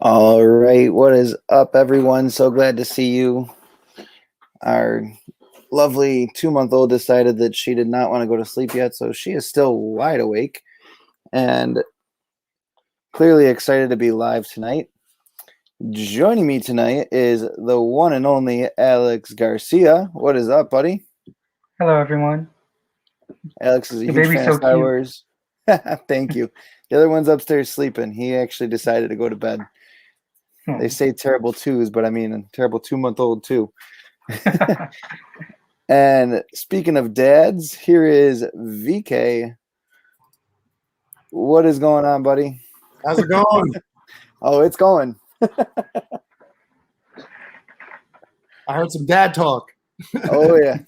All right, what is up, everyone? So glad to see you. Our lovely 2-month-old decided that she did not want to go to sleep yet, so she is still wide awake and clearly excited to be live tonight. Joining me tonight is the one and only Alex Garcia. What is up, buddy? Hello, everyone. Alex is a Your huge baby's fan so of Star cute. Wars. Thank you. The other one's upstairs sleeping. He actually decided to go to bed. They say terrible twos, but I mean a terrible 2-month-old too. And speaking of dads, here is VK. What is going on, buddy? How's it going? Oh, it's going. I heard some dad talk. Oh, yeah.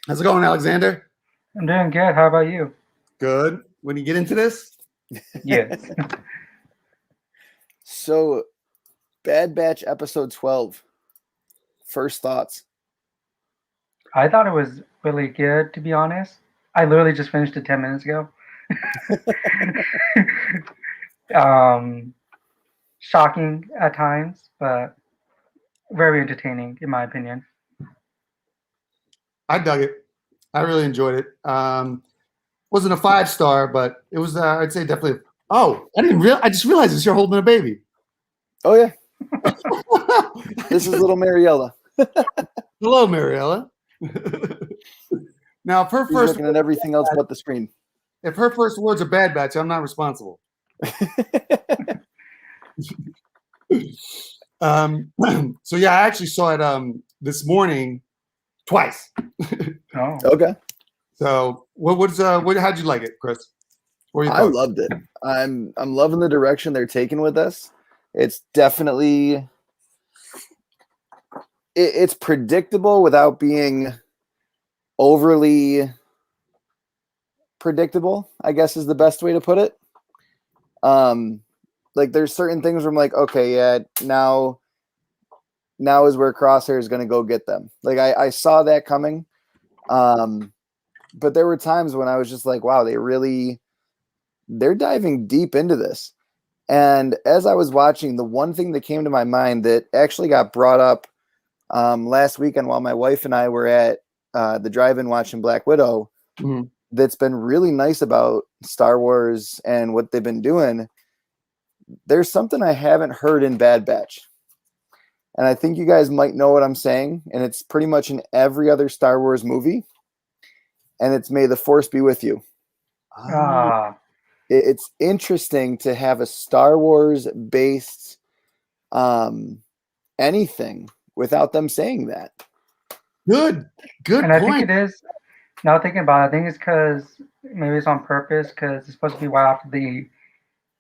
How's it going, Alexander? I'm doing good. How about you? Good. When you get into this? Yes. So, Bad Batch episode 12. First thoughts. I thought it was really good, to be honest. I literally just finished it 10 minutes ago. Shocking at times, but very entertaining, in my opinion. I dug it. I really enjoyed it. Wasn't a 5-star, but it was. I'd say definitely. Oh, I just realized this. You're holding a baby. Oh, yeah. This is little Mariella. Hello, Mariella. Now, if her She's first looking at everything else but the screen. if her first words are Bad Batch, I'm not responsible. So yeah, I actually saw it this morning twice. Oh. Okay. So how'd you like it, Chris? What I loved it. I'm loving the direction they're taking with this. It's definitely it's predictable without being overly predictable, I guess is the best way to put it. Like there's certain things where I'm like, okay, yeah, now is where Crosshair is going to go get them. Like I saw that coming. But there were times when I was just like, wow, they're diving deep into this. And as I was watching, the one thing that came to my mind that actually got brought up last weekend while my wife and I were at the drive-in watching Black Widow, that's been really nice about Star Wars and what they've been doing. There's something I haven't heard in Bad Batch. And I think you guys might know what I'm saying. And it's pretty much in every other Star Wars movie. And it's May the Force be with you. It's interesting to have a Star Wars based anything without them saying that. Good And point. I think it is, now thinking about it, I think it's because maybe it's on purpose because it's supposed to be right after the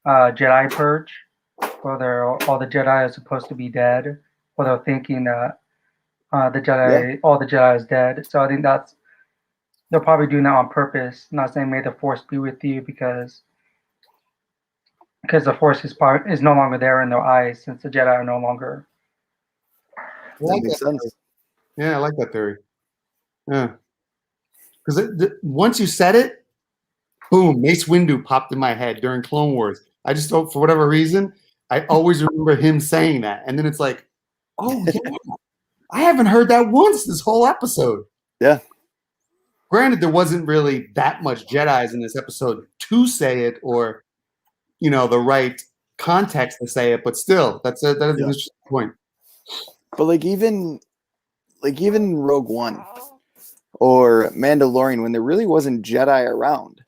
Jedi Purge, where all the Jedi are supposed to be dead, or they're thinking that all the Jedi is dead. So I think they're probably doing that on purpose, not saying may the Force be with you because the Force is no longer there in their eyes since the Jedi are no longer. That makes sense. Yeah, I like that theory. Yeah, because once you said it, boom, Mace Windu popped in my head during Clone Wars. I just don't, for whatever reason, I always remember him saying that, and then it's like, oh yeah, I haven't heard that once this whole episode. Yeah. Granted, there wasn't really that much Jedis in this episode to say it, or the right context to say it, but still, that is an interesting point. But like even Rogue One or Mandalorian, when there really wasn't Jedi around,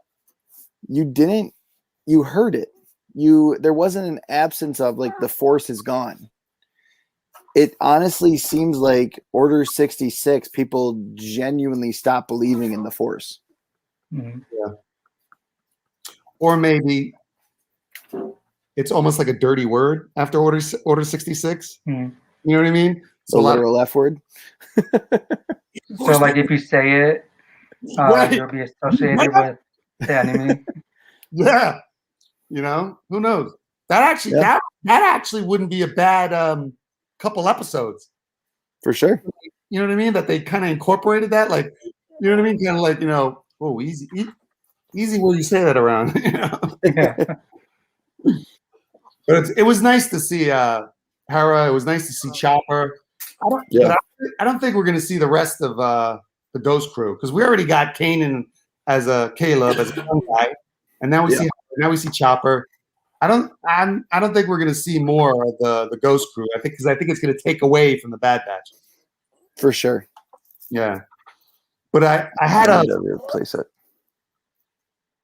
you heard it. There wasn't an absence of like the Force is gone. It honestly seems like Order 66, people genuinely stopped believing in the Force. Mm-hmm. Yeah. Or maybe it's almost like a dirty word after Order 66. Mm-hmm. You know what I mean? So literal F word. So like if you say it, you'll be associated with the enemy. Yeah. Who knows? That actually wouldn't be a bad couple episodes. For sure. You know what I mean? That they kind of incorporated that, like, you know what I mean? Kind of like, oh, easy where you say that around. Yeah. But it was nice to see Hera. It was nice to see Chopper. Yeah. But I don't think we're going to see the rest of the Ghost Crew because we already got Kanan as a Caleb as a young guy, and now we see Chopper. I don't think we're going to see more of the Ghost Crew. I think it's going to take away from the Bad Batch. For sure. Yeah, but I had I need to replace it.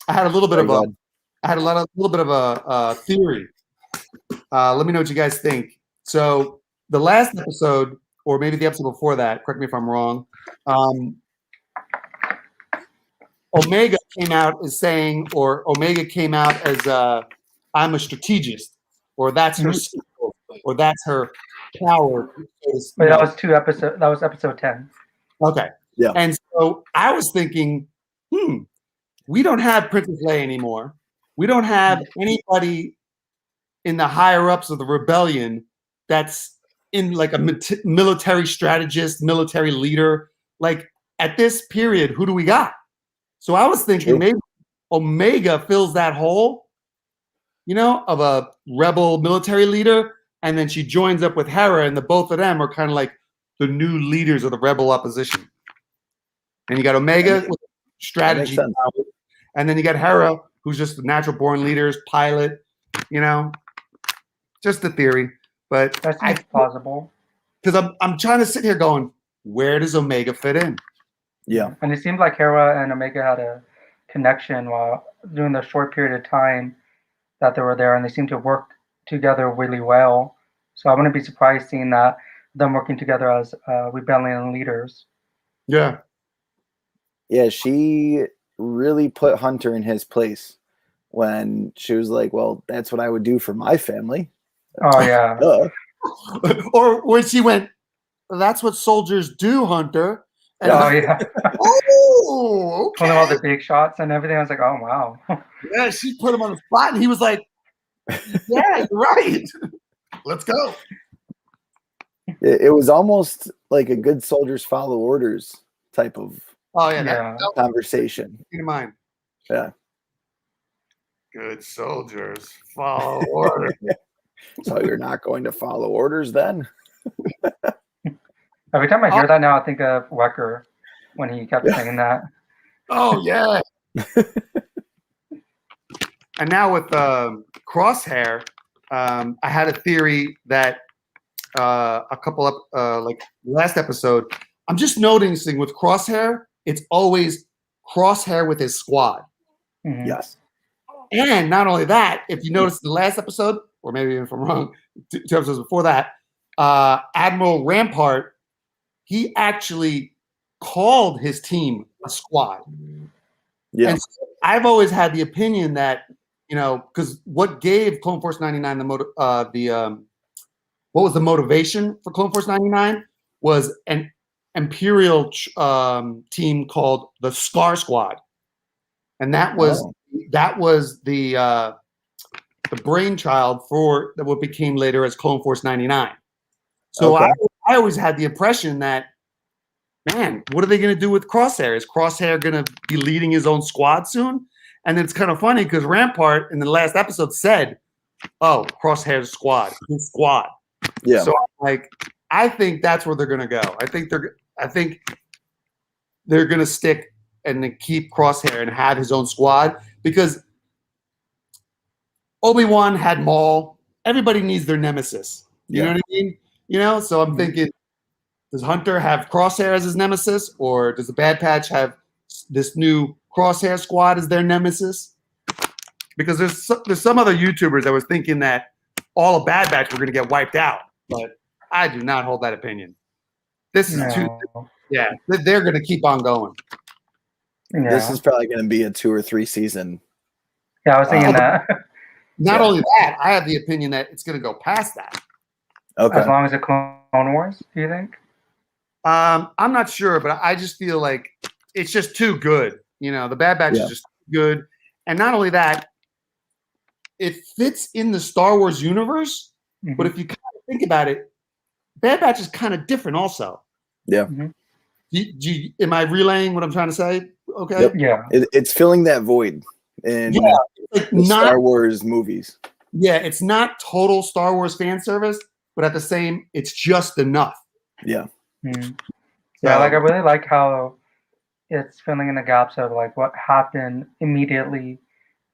I had a little bit Very of good. a theory. Let me know what you guys think. So the last episode, or maybe the episode before that, correct me if I'm wrong, Omega came out as saying, or Omega came out as I'm a strategist, or that's her skill, or that's her power. But that was episode 10. Okay. Yeah. And so I was thinking, we don't have Princess Leia anymore. We don't have anybody in the higher ups of the rebellion that's in like a military strategist, military leader. Like at this period, who do we got? So I was thinking maybe Omega fills that hole, of a rebel military leader, and then she joins up with Hera, and the both of them are kind of like the new leaders of the rebel opposition. And you got Omega with strategy, and then you got Hera, who's just a natural born leader, pilot, just a theory. But That seems plausible. Because I'm trying to sit here going, where does Omega fit in? Yeah. And it seemed like Hera and Omega had a connection while during the short period of time that they were there, and they seemed to work together really well. So I wouldn't be surprised seeing that them working together as rebellion leaders. Yeah. Yeah, she really put Hunter in his place when she was like, well, that's what I would do for my family. Oh, yeah. Or when she went, well, that's what soldiers do, Hunter. And yeah. Oh, okay. Pulling all the big shots and everything. I was like, oh, wow. Yeah, she put him on the spot, and he was like, yeah, you're right. Let's go. It was almost like a good soldiers follow orders type of conversation. Keep in mind. Yeah. Good soldiers follow orders. So you're not going to follow orders then? Every time I hear that now, I think of Wecker when he kept saying that. Oh, yeah. And now with Crosshair, I had a theory that a couple of, like last episode, I'm just noticing with Crosshair, it's always Crosshair with his squad. Mm-hmm. Yes. And not only that, if you notice the last episode, or maybe if I'm wrong, two episodes before that, Admiral Rampart, he actually called his team a squad. Yeah. And so I've always had the opinion that, because what gave Clone Force 99 what was the motivation for Clone Force 99 was an Imperial team called the Scar Squad, and that was the brainchild for what became later as Clone Force 99. So I always had the impression that, man, what are they going to do with Crosshair? Is Crosshair going to be leading his own squad soon? And it's kind of funny because Rampart in the last episode said, "Oh, Crosshair's squad, his squad." Yeah. So I think that's where they're going to go. I think they're going to stick and then keep Crosshair and have his own squad because Obi-Wan had Maul. Everybody needs their nemesis. You know what I mean? So I'm thinking, does Hunter have Crosshair as his nemesis, or does the Bad Batch have this new Crosshair squad as their nemesis? Because there's some other YouTubers that was thinking that all of Bad Batch were going to get wiped out, but I do not hold that opinion. This is they're going to keep on going. Yeah. This is probably going to be a 2 or 3 season. Yeah, I was thinking that. Not only that, I have the opinion that it's going to go past that. Okay. As long as it's Clone Wars, do you think? I'm not sure, but I just feel like it's just too good. The Bad Batch is just too good. And not only that, it fits in the Star Wars universe, but if you kind of think about it, Bad Batch is kind of different also. Yeah. Mm-hmm. Am I relaying what I'm trying to say? Okay. Yep. Yeah. It's filling that void in the Star Wars movies. Yeah, it's not total Star Wars fan service, but at the same, it's just enough. Yeah. Mm. Yeah, like I really like how it's filling in the gaps of like what happened immediately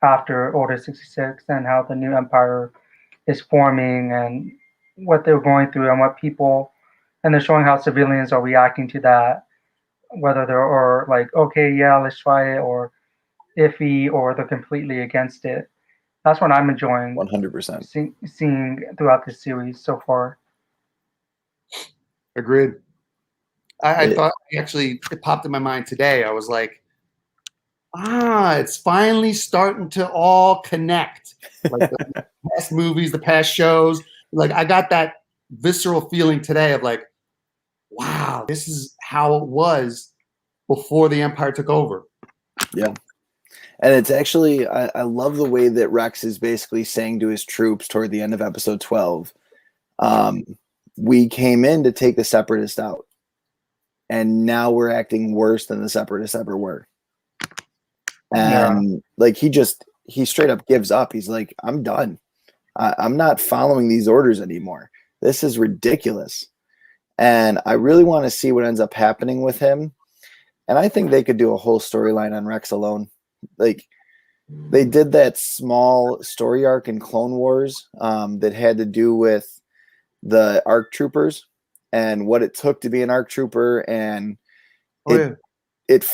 after Order 66 and how the new empire is forming and what they're going through and what people, and they're showing how civilians are reacting to that, whether they're like, okay, yeah, let's try it, or iffy, or they're completely against it. That's what I'm enjoying 100%. seeing throughout this series so far. Agreed. I thought actually it popped in my mind today. I was like, it's finally starting to all connect. Like the past movies, the past shows. Like I got that visceral feeling today of like, wow, this is how it was before the Empire took over. Yeah. And it's actually, I love the way that Rex is basically saying to his troops toward the end of episode 12, we came in to take the Separatists out. And now we're acting worse than the Separatists ever were. And like he straight up gives up. He's like, I'm done. I'm not following these orders anymore. This is ridiculous. And I really want to see what ends up happening with him. And I think they could do a whole storyline on Rex alone. Like they did that small story arc in Clone Wars that had to do with the ARC troopers and what it took to be an ARC trooper. And it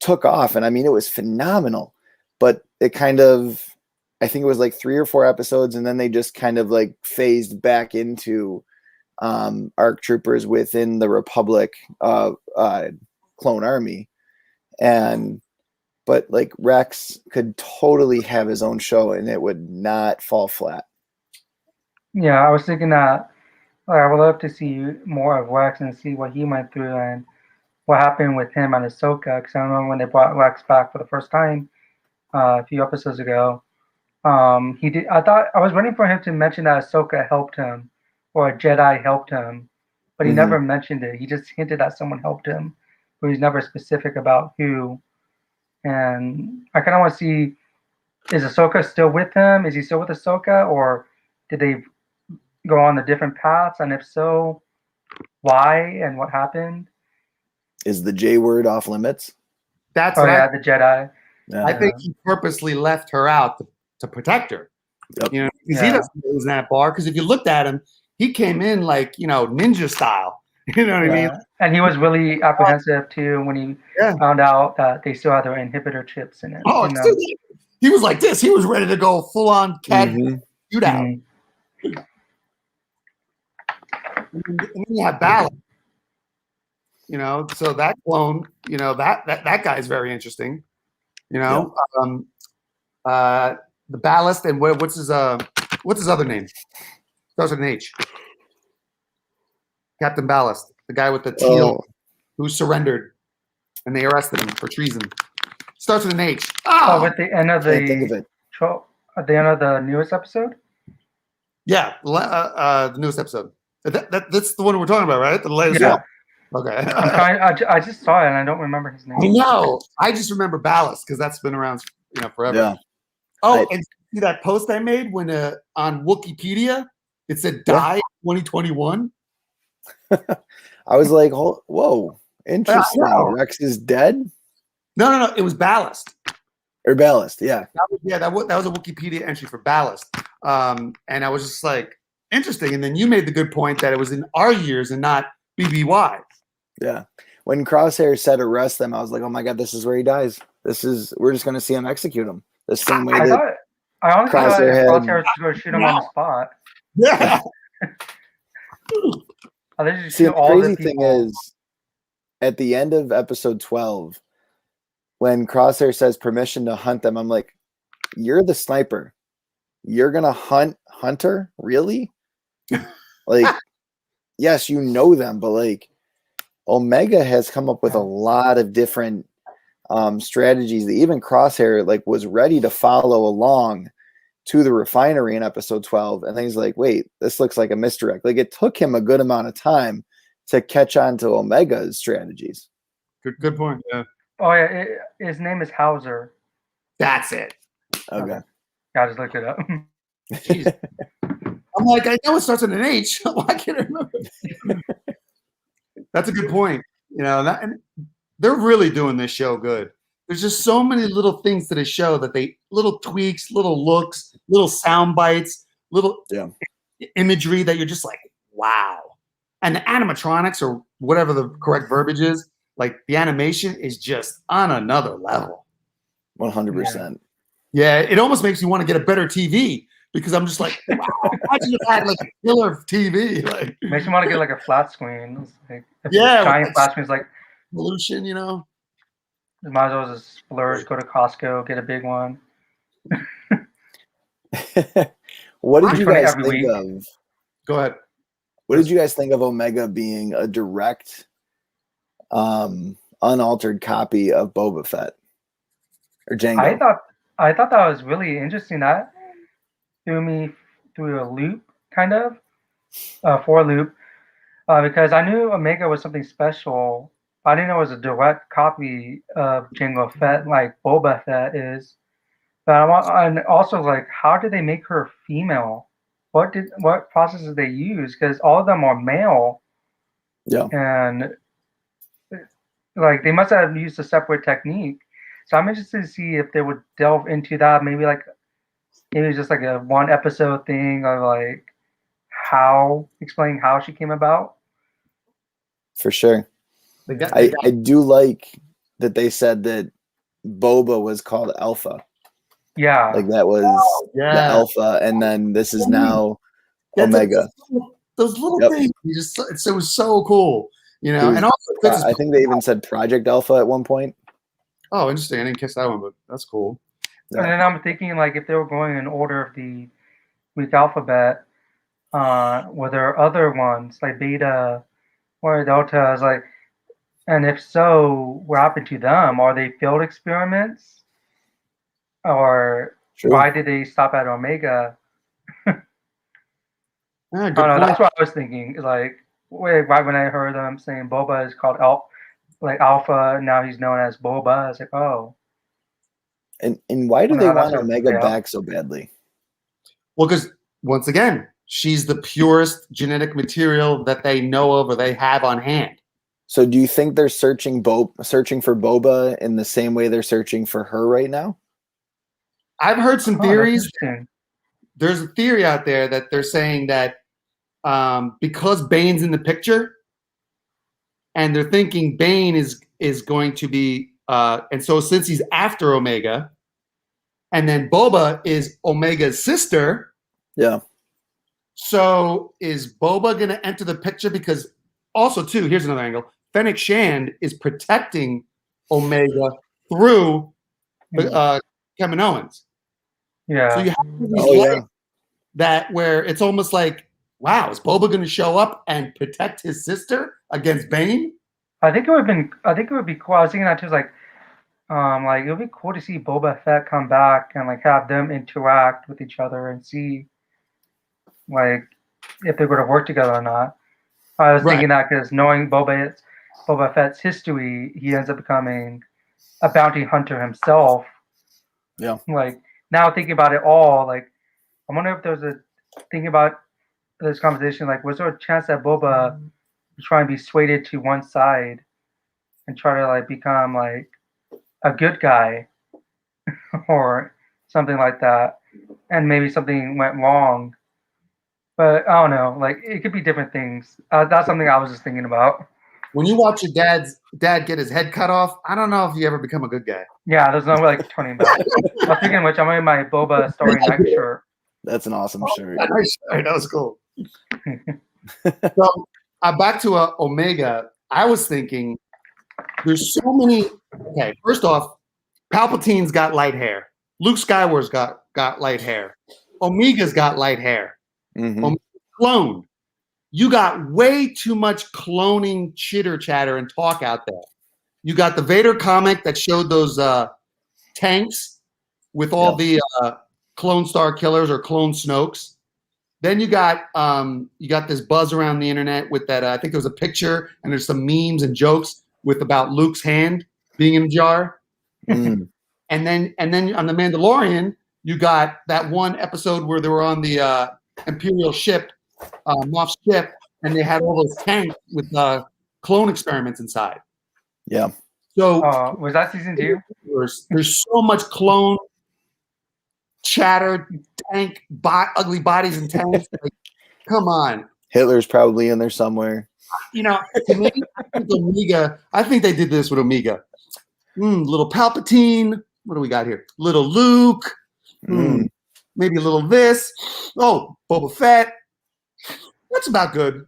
took off. And I mean, it was phenomenal, but it kind of, I think it was like 3 or 4 episodes. And then they just kind of like phased back into ARC troopers within the Republic clone army. But like Rex could totally have his own show and it would not fall flat. Yeah, I was thinking that I would love to see more of Rex and see what he went through and what happened with him and Ahsoka. Because I remember when they brought Rex back for the first time a few episodes ago. He did. I thought I was waiting for him to mention that Ahsoka helped him or a Jedi helped him, but he never mentioned it. He just hinted that someone helped him, but he's never specific about who. And I kind of want to see, is Ahsoka still with him? Is he still with Ahsoka, or did they go on the different paths? And if so, why and what happened? Is the J word off limits? That's the Jedi. Yeah. I think he purposely left her out to protect her. Yep. You know, because he doesn't know who's in that bar. Because if you looked at him, he came in like, you know, ninja style. You know what I mean? And he was really apprehensive too when he found out that they still had their inhibitor chips in it. Oh, he was like this. He was ready to go full on cat shootout. And then you have Ballast. You know, so that clone, you know, that guy is very interesting. You know, the Ballast and what's his other name? Starts with an H. Captain Ballast, the guy with the teal who surrendered, and they arrested him for treason. Starts with an H. With the end of at the end of the newest episode. Yeah, the newest episode. That's the one we're talking about, right? The latest one. Okay. I just saw it and I don't remember his name. No, I just remember Ballast because that's been around, you know, forever. Yeah. Oh, and see that post I made when on Wikipedia it said die 2021. I was like, whoa, interesting. Rex is dead? No. It was Ballast. Or Ballast, yeah. That was a Wikipedia entry for Ballast. And I was just like, interesting. And then you made the good point that it was in our years and not BBY. Yeah. When Crosshair said arrest them, I was like, oh my God, this is where he dies. We're just going to see him execute him. The same way that I honestly thought Crosshair was going to shoot him on the spot. Yeah. See, the crazy thing is, at the end of episode 12, when Crosshair says permission to hunt them, I'm like, you're the sniper. You're going to hunt Hunter? Really? Like, yes, you know them, but like, Omega has come up with a lot of different strategies that even Crosshair like was ready to follow along to the refinery in episode 12. And then he's like, wait, this looks like a misdirect. Like it took him a good amount of time to catch on to Omega's strategies. Good point. Yeah. Oh yeah. His name is Hauser. That's it. Okay. Yeah, I just looked it up. Jeez. I'm like, I know it starts with an H. Why can't I remember? That's a good point. And they're really doing this show good. There's just so many little things to the show that little tweaks, little looks, little sound bites, little imagery that you're just like, wow. And the animatronics, or whatever the correct verbiage is, like the animation is just on another level. 100%. Yeah, it almost makes me want to get a better TV because I'm just like, wow, imagine you had like a killer TV. Like, makes me want to get like a flat screen. It's like, giant flat screen is like solution, Might as well just splurge, go to Costco, get a big one. What did you guys think week. of? Go ahead. What did you guys think of Omega being a direct, unaltered copy of Boba Fett or Jango? I thought that was really interesting. That threw me through a loop, kind of, for a loop, because I knew Omega was something special. I didn't know it was a direct copy of Jango Fett like Boba Fett is. But and also, like, how did they make her female? What processes did they use? Because all of them are male. Yeah. And like they must have used a separate technique. So I'm interested to see if they would delve into that. Maybe it's just like a one episode thing of like explaining how she came about. For sure. I do like that they said that Boba was called Alpha. Yeah. Like that was the Alpha, and then this is now Omega. Those little things, it was so cool, and also I think they even said Project Alpha at one point. Oh, interesting. I didn't catch that one, but that's cool. Yeah. And then I'm thinking, like, if they were going in order of the Greek alphabet, were there other ones like Beta or Delta? Is like, and if so, what happened to them? Are they failed experiments, or why did they stop at Omega? I don't know. That's what I was thinking. Like, right when I heard them saying Boba is called Alpha, now he's known as Boba. I was like, oh. And why do they want Omega back so badly? Well, because once again, she's the purest genetic material that they know of or they have on hand. So do you think they're searching for Boba in the same way they're searching for her right now? I've heard some theories. There's a theory out there that they're saying that because Bane's in the picture, and they're thinking Bane is going to be, and so since he's after Omega, and then Boba is Omega's sister. Yeah. So is Boba going to enter the picture? Because also, too, here's another angle. Fennec Shand is protecting Omega through Kevin Owens. Yeah. So you have that where it's almost like, wow, is Boba going to show up and protect his sister against Bane? I think it would be cool. I was thinking that too. Like it would be cool to see Boba Fett come back and like have them interact with each other and see like if they're going to work together or not. I was thinking that because knowing Boba Fett's history, he ends up becoming a bounty hunter himself. Yeah. Like now thinking about it all, like I wonder if there's a thinking about this conversation, like was there a chance that Boba would try and be swayed to one side and try to like become like a good guy or something like that, and maybe something went wrong? But I don't know. Like it could be different things. That's something I was just thinking about. When you watch your dad get his head cut off, I don't know if you ever become a good guy. Yeah, there's no like turning back. Speaking of which, I'm wearing my Boba Story Night shirt. That's an awesome shirt. Nice shirt. That was cool. So back to Omega. I was thinking, there's so many. Okay, first off, Palpatine's got light hair. Luke Skywalker's got light hair. Omega's got light hair. Mm-hmm. Cloned. You got way too much cloning chitter chatter and talk out there. You got the Vader comic that showed those tanks with all the clone star killers or clone Snokes. Then you got this buzz around the internet with that. I think there was a picture and there's some memes and jokes about Luke's hand being in a jar. Mm. And then on The Mandalorian, You got that one episode where they were on the Imperial ship, Moff's ship, and they had all those tanks with clone experiments inside. Yeah. So Was that season 2? there's so much clone chatter, tank, ugly bodies and tanks. Like, come on. Hitler's probably in there somewhere. You know, to me, I think they did this with Omega. Little Palpatine. What do we got here? Little Luke. Maybe a little this. Oh, Boba Fett. That's about good.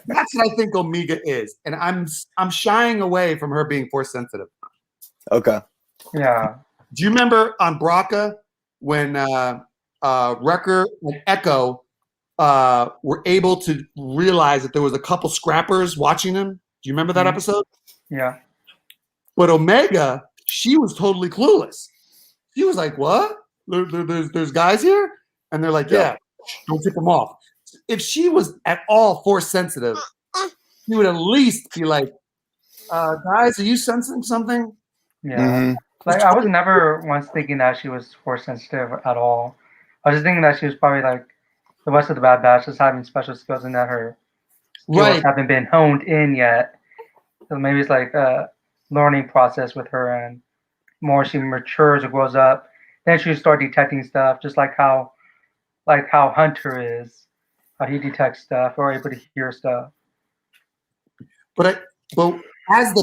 That's what I think Omega is, and I'm shying away from her being force sensitive. Okay. Yeah. Do you remember on Braca when Wrecker and Echo were able to realize that there was a couple scrappers watching them? Do you remember that episode? Yeah. But Omega, she was totally clueless. She was like, "What? There's guys here?" And they're like, "Yeah, don't tip them off." If she was at all force sensitive, she would at least be like, "Guys, are you sensing something?" Yeah. Like, I was never once thinking that she was force sensitive at all. I was just thinking that she was probably like the rest of the Bad Batch, just having special skills and that her skills haven't been honed in yet. So maybe it's like a learning process with her, and more she matures or grows up, then she'll start detecting stuff, just like how Hunter is, how he detects stuff or able to hear stuff. But as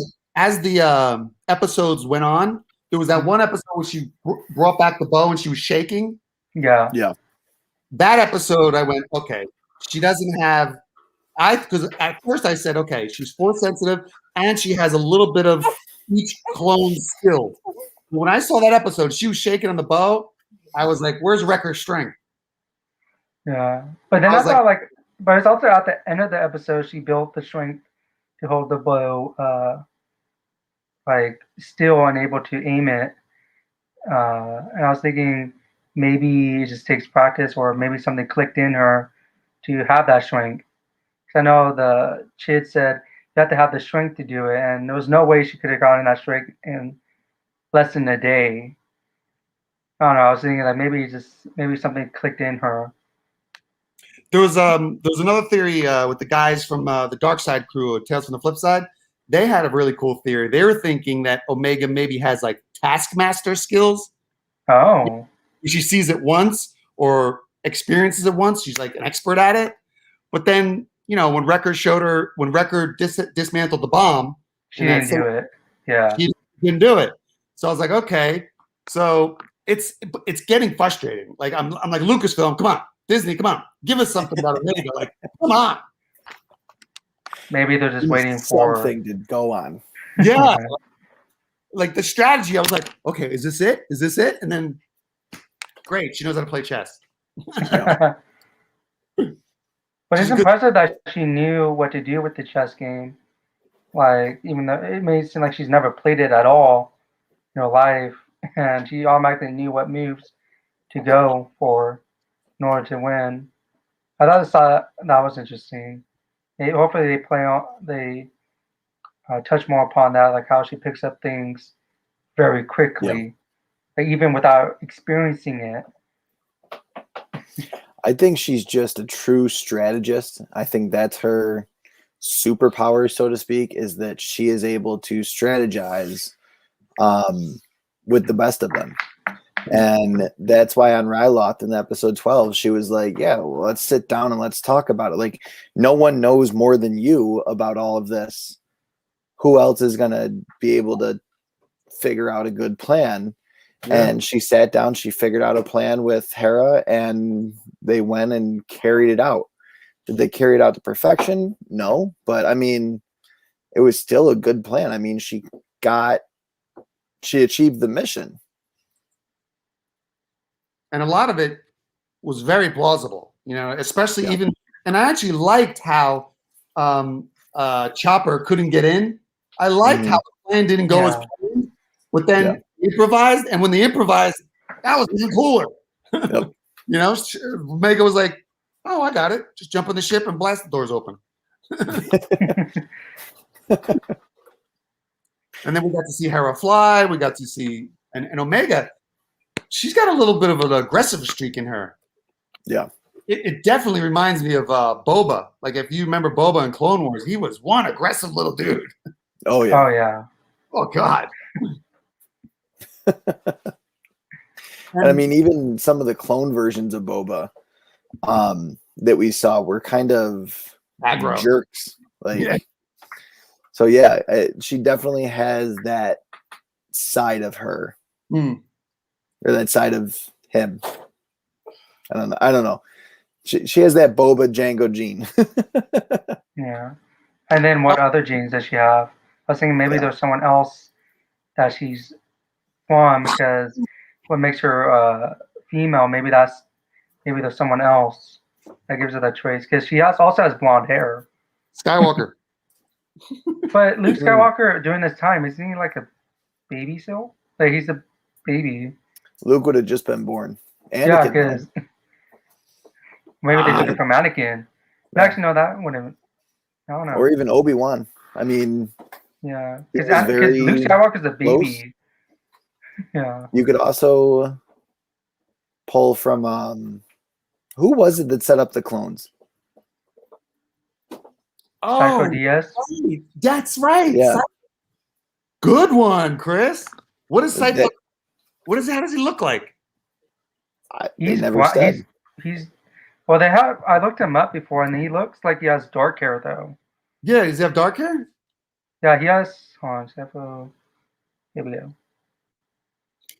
the episodes went on, there was that one episode where she brought back the bow and she was shaking. Yeah. That episode, I went, okay, she doesn't have. Because at first I said, okay, she's force sensitive and she has a little bit of each clone skill. When I saw that episode, she was shaking on the bow. I was like, "Where's Wrecker's strength?" Yeah, but then I thought but it's also at the end of the episode she built the strength to hold the bow, still unable to aim it. And I was thinking maybe it just takes practice, or maybe something clicked in her to have that strength. Because I know the Chid said you have to have the strength to do it, and there was no way she could have gotten that strength in less than a day. I don't know. I was thinking that maybe something clicked in her. There was another theory with the guys from the Dark Side crew, Tales from the Flip Side. They had a really cool theory. They were thinking that Omega maybe has like Taskmaster skills. Oh. She sees it once or experiences it once. She's like an expert at it. But then, when Wrecker dismantled the bomb, she didn't do it. Yeah. She didn't do it. So I was like, okay. So it's getting frustrating. Like I'm like, Lucasfilm, come on. Disney, come on. Give us something about Omega. Like, come on. Maybe they're just waiting for something to go on. Yeah. Like the strategy, I was like, okay, is this it? Is this it? And then, great, she knows how to play chess. But it's impressive that she knew what to do with the chess game. Like, even though it may seem like she's never played it at all in her life, and she automatically knew what moves to go for in order to win. I thought that was interesting. Hopefully they touch more upon that, like how she picks up things very quickly, like even without experiencing it. I think she's just a true strategist. I think that's her superpower, so to speak, is that she is able to strategize with the best of them. And that's why on Ryloth in episode 12, she was like, yeah, well, let's sit down and let's talk about it. Like, no one knows more than you about all of this. Who else is going to be able to figure out a good plan? Yeah. And she sat down, she figured out a plan with Hera, and they went and carried it out. Did they carry it out to perfection? No. But, I mean, it was still a good plan. I mean, she achieved the mission. And a lot of it was very plausible, especially even, and I actually liked how Chopper couldn't get in. I liked how the plan didn't go as planned, but then improvised. And when they improvised, that was even cooler. Omega was like, oh, I got it. Just jump on the ship and blast the doors open. And then we got to see Hera fly. We got to see, and Omega, she's got a little bit of an aggressive streak in her. Yeah. It definitely reminds me of Boba. Like if you remember Boba in Clone Wars, he was one aggressive little dude. Oh yeah. Oh yeah. Oh God. And I mean, even some of the clone versions of Boba that we saw were kind of aggro. jerks. Like, Yeah. so yeah, she definitely has that side of her, Hmm. or that side of him. I don't know. She has that Boba Django gene. Yeah. And then what other genes does she have? I was thinking maybe Yeah. there's someone else that she's from, because what makes her female, maybe there's someone else that gives her that trace, because she also has blonde hair. Skywalker. But Luke Skywalker during this time, isn't he like a baby still? Like he's a baby. Luke would have just been born. Yeah, Anakin, because maybe they took it from Anakin. But actually, no, that wouldn't. I don't know. or even Obi-Wan. I mean, Yeah, It was because very Luke Skywalker's a close. baby. Yeah. you could also pull from who was it that set up the clones? Psycho Oh, Diaz. right. That's right. Yeah. Good one, Chris. What is Psycho? That- What is? How does he look like? They never black- said. He's well. They have. I looked him up before, and he looks like he has dark hair though. Yeah, does he have dark hair? Yeah, he has. Hold on, Psycho. Here we go.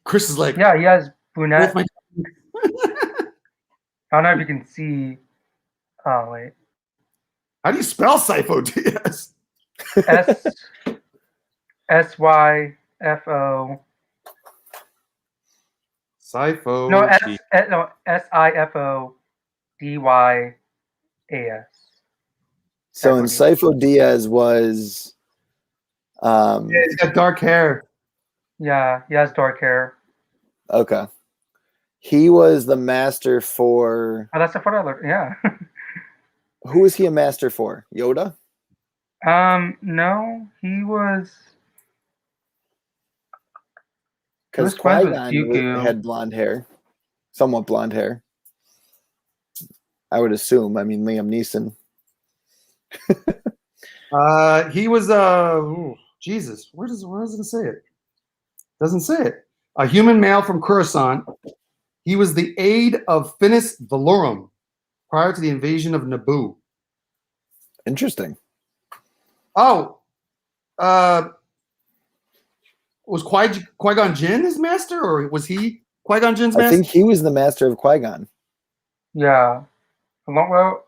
Chris is like, Yeah, he has brunette. "Where's I don't know if you can see. Oh wait. how do you spell Sifo Diaz? SYFO. Sifo. No, SIFO DYAS. So in Sifo Diaz was Yeah, he's got dark hair. Yeah, he has dark hair. okay. He was the master for Oh, that's the photo. Yeah. who was he a master for? Yoda? No, he was. Because was friends with Qui-Gon Dooku. had blonde hair. Somewhat blonde hair. I would assume. I mean Liam Neeson. He was Jesus. Where does it say it? Doesn't say it. A human male from Coruscant. He was the aide of Finis Valorum prior to the invasion of Naboo. Interesting. Oh, was Qui-Gon Jinn his master, or was he Qui-Gon Jinn's I master? think he was the master of Qui-Gon. Yeah. Well,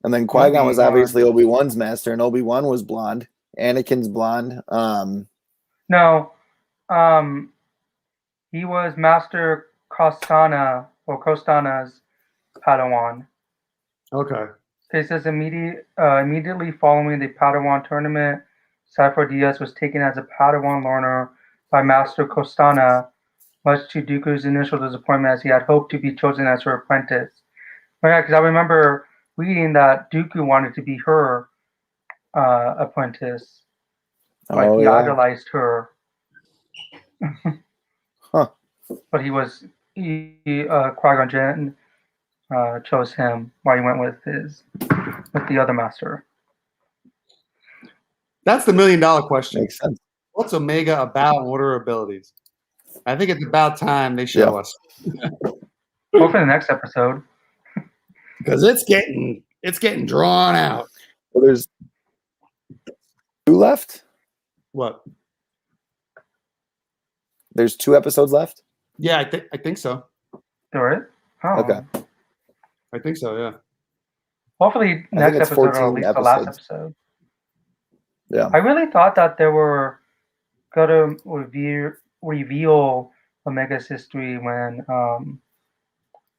And then Qui-Gon was Obi-Wan. obviously Obi-Wan's master, and Obi-Wan was blonde. Anakin's blonde. no. He was Master Costana's Padawan. Okay. It says immediately following the Padawan tournament, Sifo Diaz was taken as a Padawan learner by Master Costana, much to Dooku's initial disappointment, as he had hoped to be chosen as her apprentice. But yeah, because I remember reading that Dooku wanted to be her apprentice. Like Oh, he yeah. idolized her. Huh. But Qui-Gon Jinn chose him while he went with the other master. That's the $1 million question. Makes sense. What's Omega about, and what are her abilities? I think it's about time they show us, Hopefully the next episode. because it's getting drawn out. Well, there's 2 left. What? There's 2 episodes left. Yeah, I think so. Do it. Oh. Okay. I think so. Yeah. Hopefully I next think it's episode or at 14 least the last episodes. episode. Yeah. I really thought that they were going to reveal Omega's history when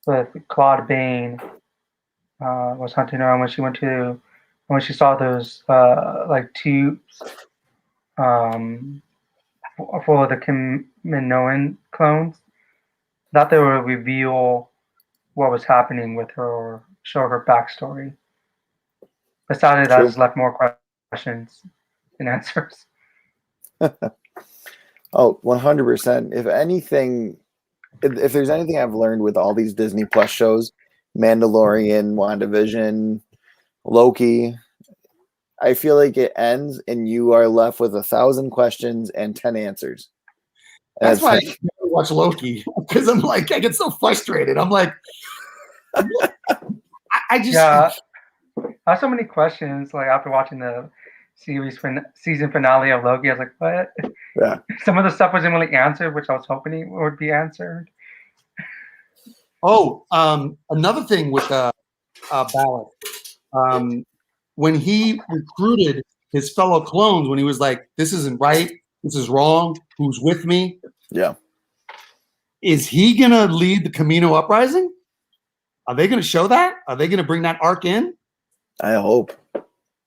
with Claude Bane was hunting her, and when she saw those like tubes full of the Kaminoan clones. Thought they would reveal what was happening with her or show her backstory. But sadly, that True. has left more questions than answers. Oh, 100%. If anything, if there's anything I've learned with all these Disney Plus shows, Mandalorian, WandaVision, Loki, I feel like it ends and you are left with 1,000 questions and 10 answers. And That's it's why I like, never watch Loki, because I'm like, I get so frustrated. I'm like, I just Yeah, I have so many questions. Like after watching the season finale of Loki, I was like, what? yeah, Some of the stuff wasn't really answered, which I was hoping it would be answered. another thing with Balak, when he recruited his fellow clones, when he was like, "This isn't right. This is wrong. Who's with me?" yeah. Is he gonna lead the Camino uprising? Are they gonna show that? Are they gonna bring that arc in? I hope.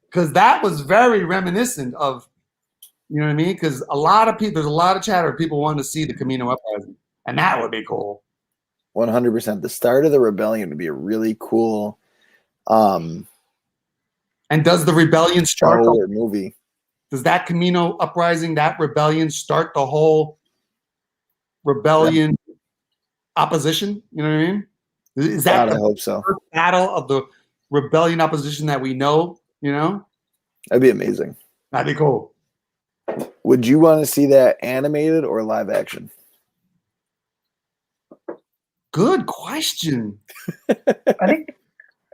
Because that was very reminiscent of, you know what I mean? Because a lot of people, there's a lot of chatter of people wanting to see the Camino uprising, and that would be cool. 100%. The start of the rebellion would be a really cool And does the rebellion start? show or movie. Does that Camino uprising, that rebellion, start the whole rebellion opposition? You know what I mean? Is that God, I the hope so. first battle of the rebellion opposition that we know? You know, That'd be amazing. that'd be cool. Would you want to see that animated or live action? Good question. I think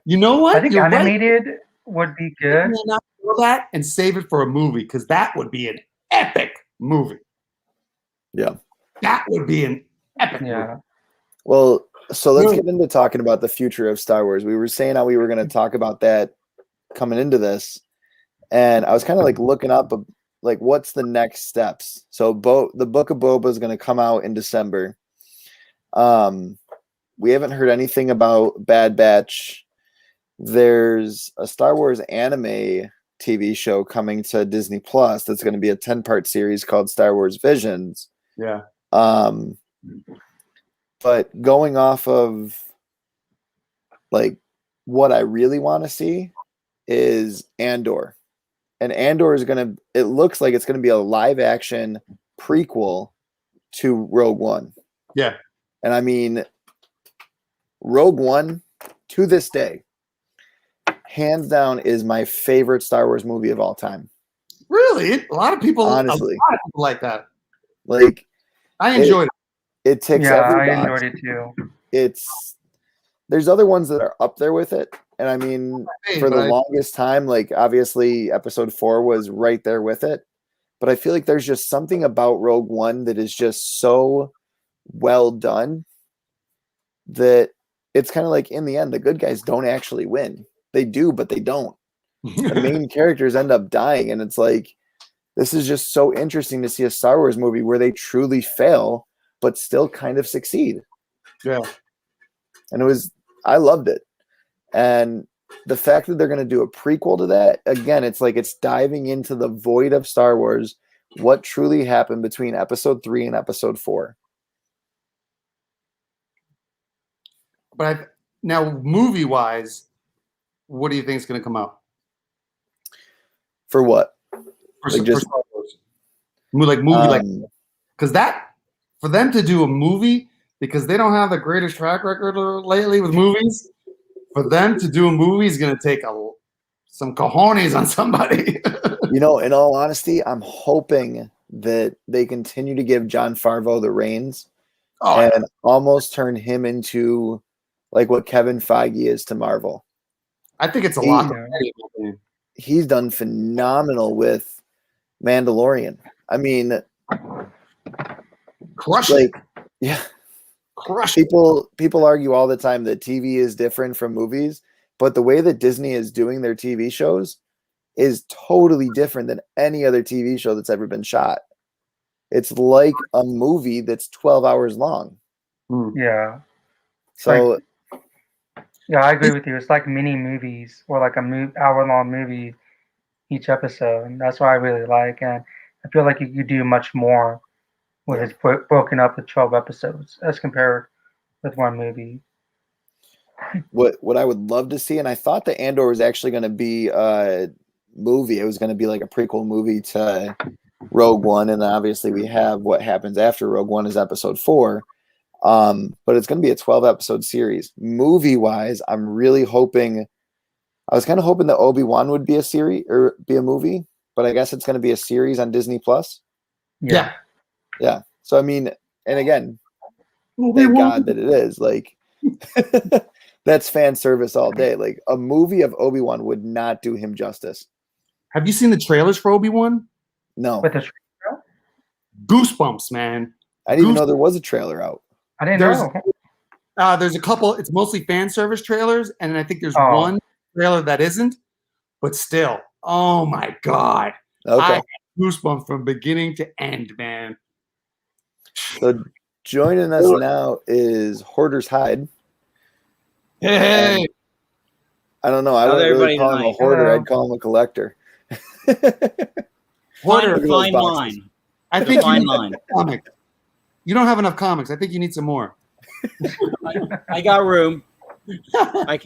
You know what? I think You're right. animated would be good. Why not do that and save it for a movie, because that would be an epic movie. Yeah. That would be an epic movie. Yeah. Well, so let's Really? get into talking about the future of Star Wars. We were saying how we were going to talk about that coming into this, and I was kind of like looking up like what's the next steps. So the Book of Boba is going to come out in December. We haven't heard anything about Bad Batch. There's a Star Wars anime TV show coming to Disney Plus that's going to be a 10-part series called Star Wars Visions. Yeah. But going off of like what I really want to see is Andor. And Andor is it looks like it's going to be a live action prequel to Rogue One. Yeah. And I mean, Rogue One to this day, hands down, is my favorite Star Wars movie of all time. Really? A lot of people, Honestly. a lot of people like that. Like, I enjoyed it. it ticks Yeah, every I box. enjoyed it too. There's other ones that are up there with it. And I mean, for the longest time, like obviously episode 4 was right there with it. But I feel like there's just something about Rogue One that is just so well done that it's kind of like in the end, the good guys don't actually win. They do, but they don't. The main characters end up dying. And it's like, this is just so interesting to see a Star Wars movie where they truly fail, but still kind of succeed. Yeah. And I loved it. And the fact that they're going to do a prequel to that, again, it's like it's diving into the void of Star Wars, what truly happened between episode 3 and episode 4. But now, movie-wise, what do you think is going to come out? For what? For Like just- Star Wars. Because for them to do a movie, because they don't have the greatest track record lately with movies, for them to do a movie is going to take some cojones on somebody. You know, in all honesty, I'm hoping that they continue to give Jon Favreau the reins and almost turn him into like what Kevin Feige is to Marvel. I think it's a lot. He's done phenomenal with Mandalorian. I mean, crush like, it. Yeah. Crush People argue all the time that TV is different from movies, but the way that Disney is doing their TV shows is totally different than any other TV show that's ever been shot. It's like a movie that's 12 hours long. Yeah. So yeah, I agree with you. It's like mini movies or like hour-long movie each episode. And that's what I really like. And I feel like you could do much more when it's broken up with 12 episodes as compared with one movie. What I would love to see, and I thought that Andor was actually going to be a movie. It was going to be like a prequel movie to Rogue One, and obviously we have what happens after Rogue One is episode 4. But it's going to be a 12-episode series. Movie-wise, I'm really hoping. I was kind of hoping that Obi-Wan would be a series or be a movie, but I guess it's going to be a series on Disney Plus. Yeah. Yeah. So I mean, and again, thank Obi-Wan. God that it is like that's fan service all day. Like a movie of Obi-Wan would not do him justice. Have you seen the trailers for Obi-Wan? No, With the Goosebumps, man. I didn't even know there was a trailer out. I didn't There's- know. There's a couple. It's mostly fan service trailers, and I think there's Oh. one trailer that isn't. But still, oh my god, Okay. I had goosebumps from beginning to end, man. So joining us now is Hoarder's Hide. Hey, I don't know. I How's wouldn't really everybody call him a tonight? hoarder. Hello. I'd call him a collector. Hoarder, Look at those Fine boxes. line. I The think you fine need line. a comic. You don't have enough comics. I think you need some more. I got room. I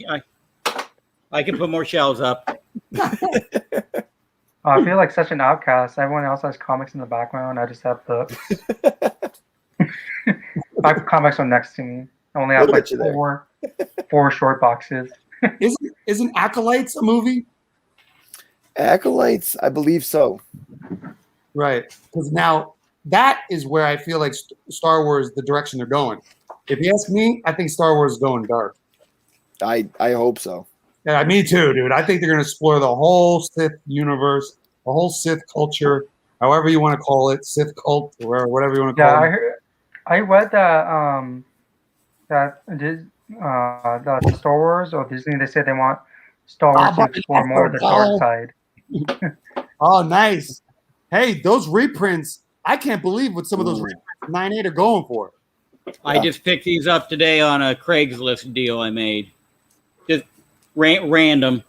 can put more shelves up. I feel like such an outcast. Everyone else has comics in the background. I just have books. My comics are next to me. I only have Look like at you there. four short boxes. Isn't Acolytes a movie? Acolytes, I believe so. Right. Because now that is where I feel like Star Wars, the direction they're going. If you ask me, I think Star Wars is going dark. I hope so. Yeah, me too, dude. I think they're going to explore the whole Sith universe, the whole Sith culture, however you want to call it, Sith cult, or whatever you want to Yeah, call I it. heard. I read that the Star Wars or Disney. They said they want Star Wars to but explore more of the dark side. Oh, nice. Hey, those reprints, I can't believe what some of those Ooh. reprints 9.8 are going for. I just picked these up today on a Craigslist deal I made. Just random.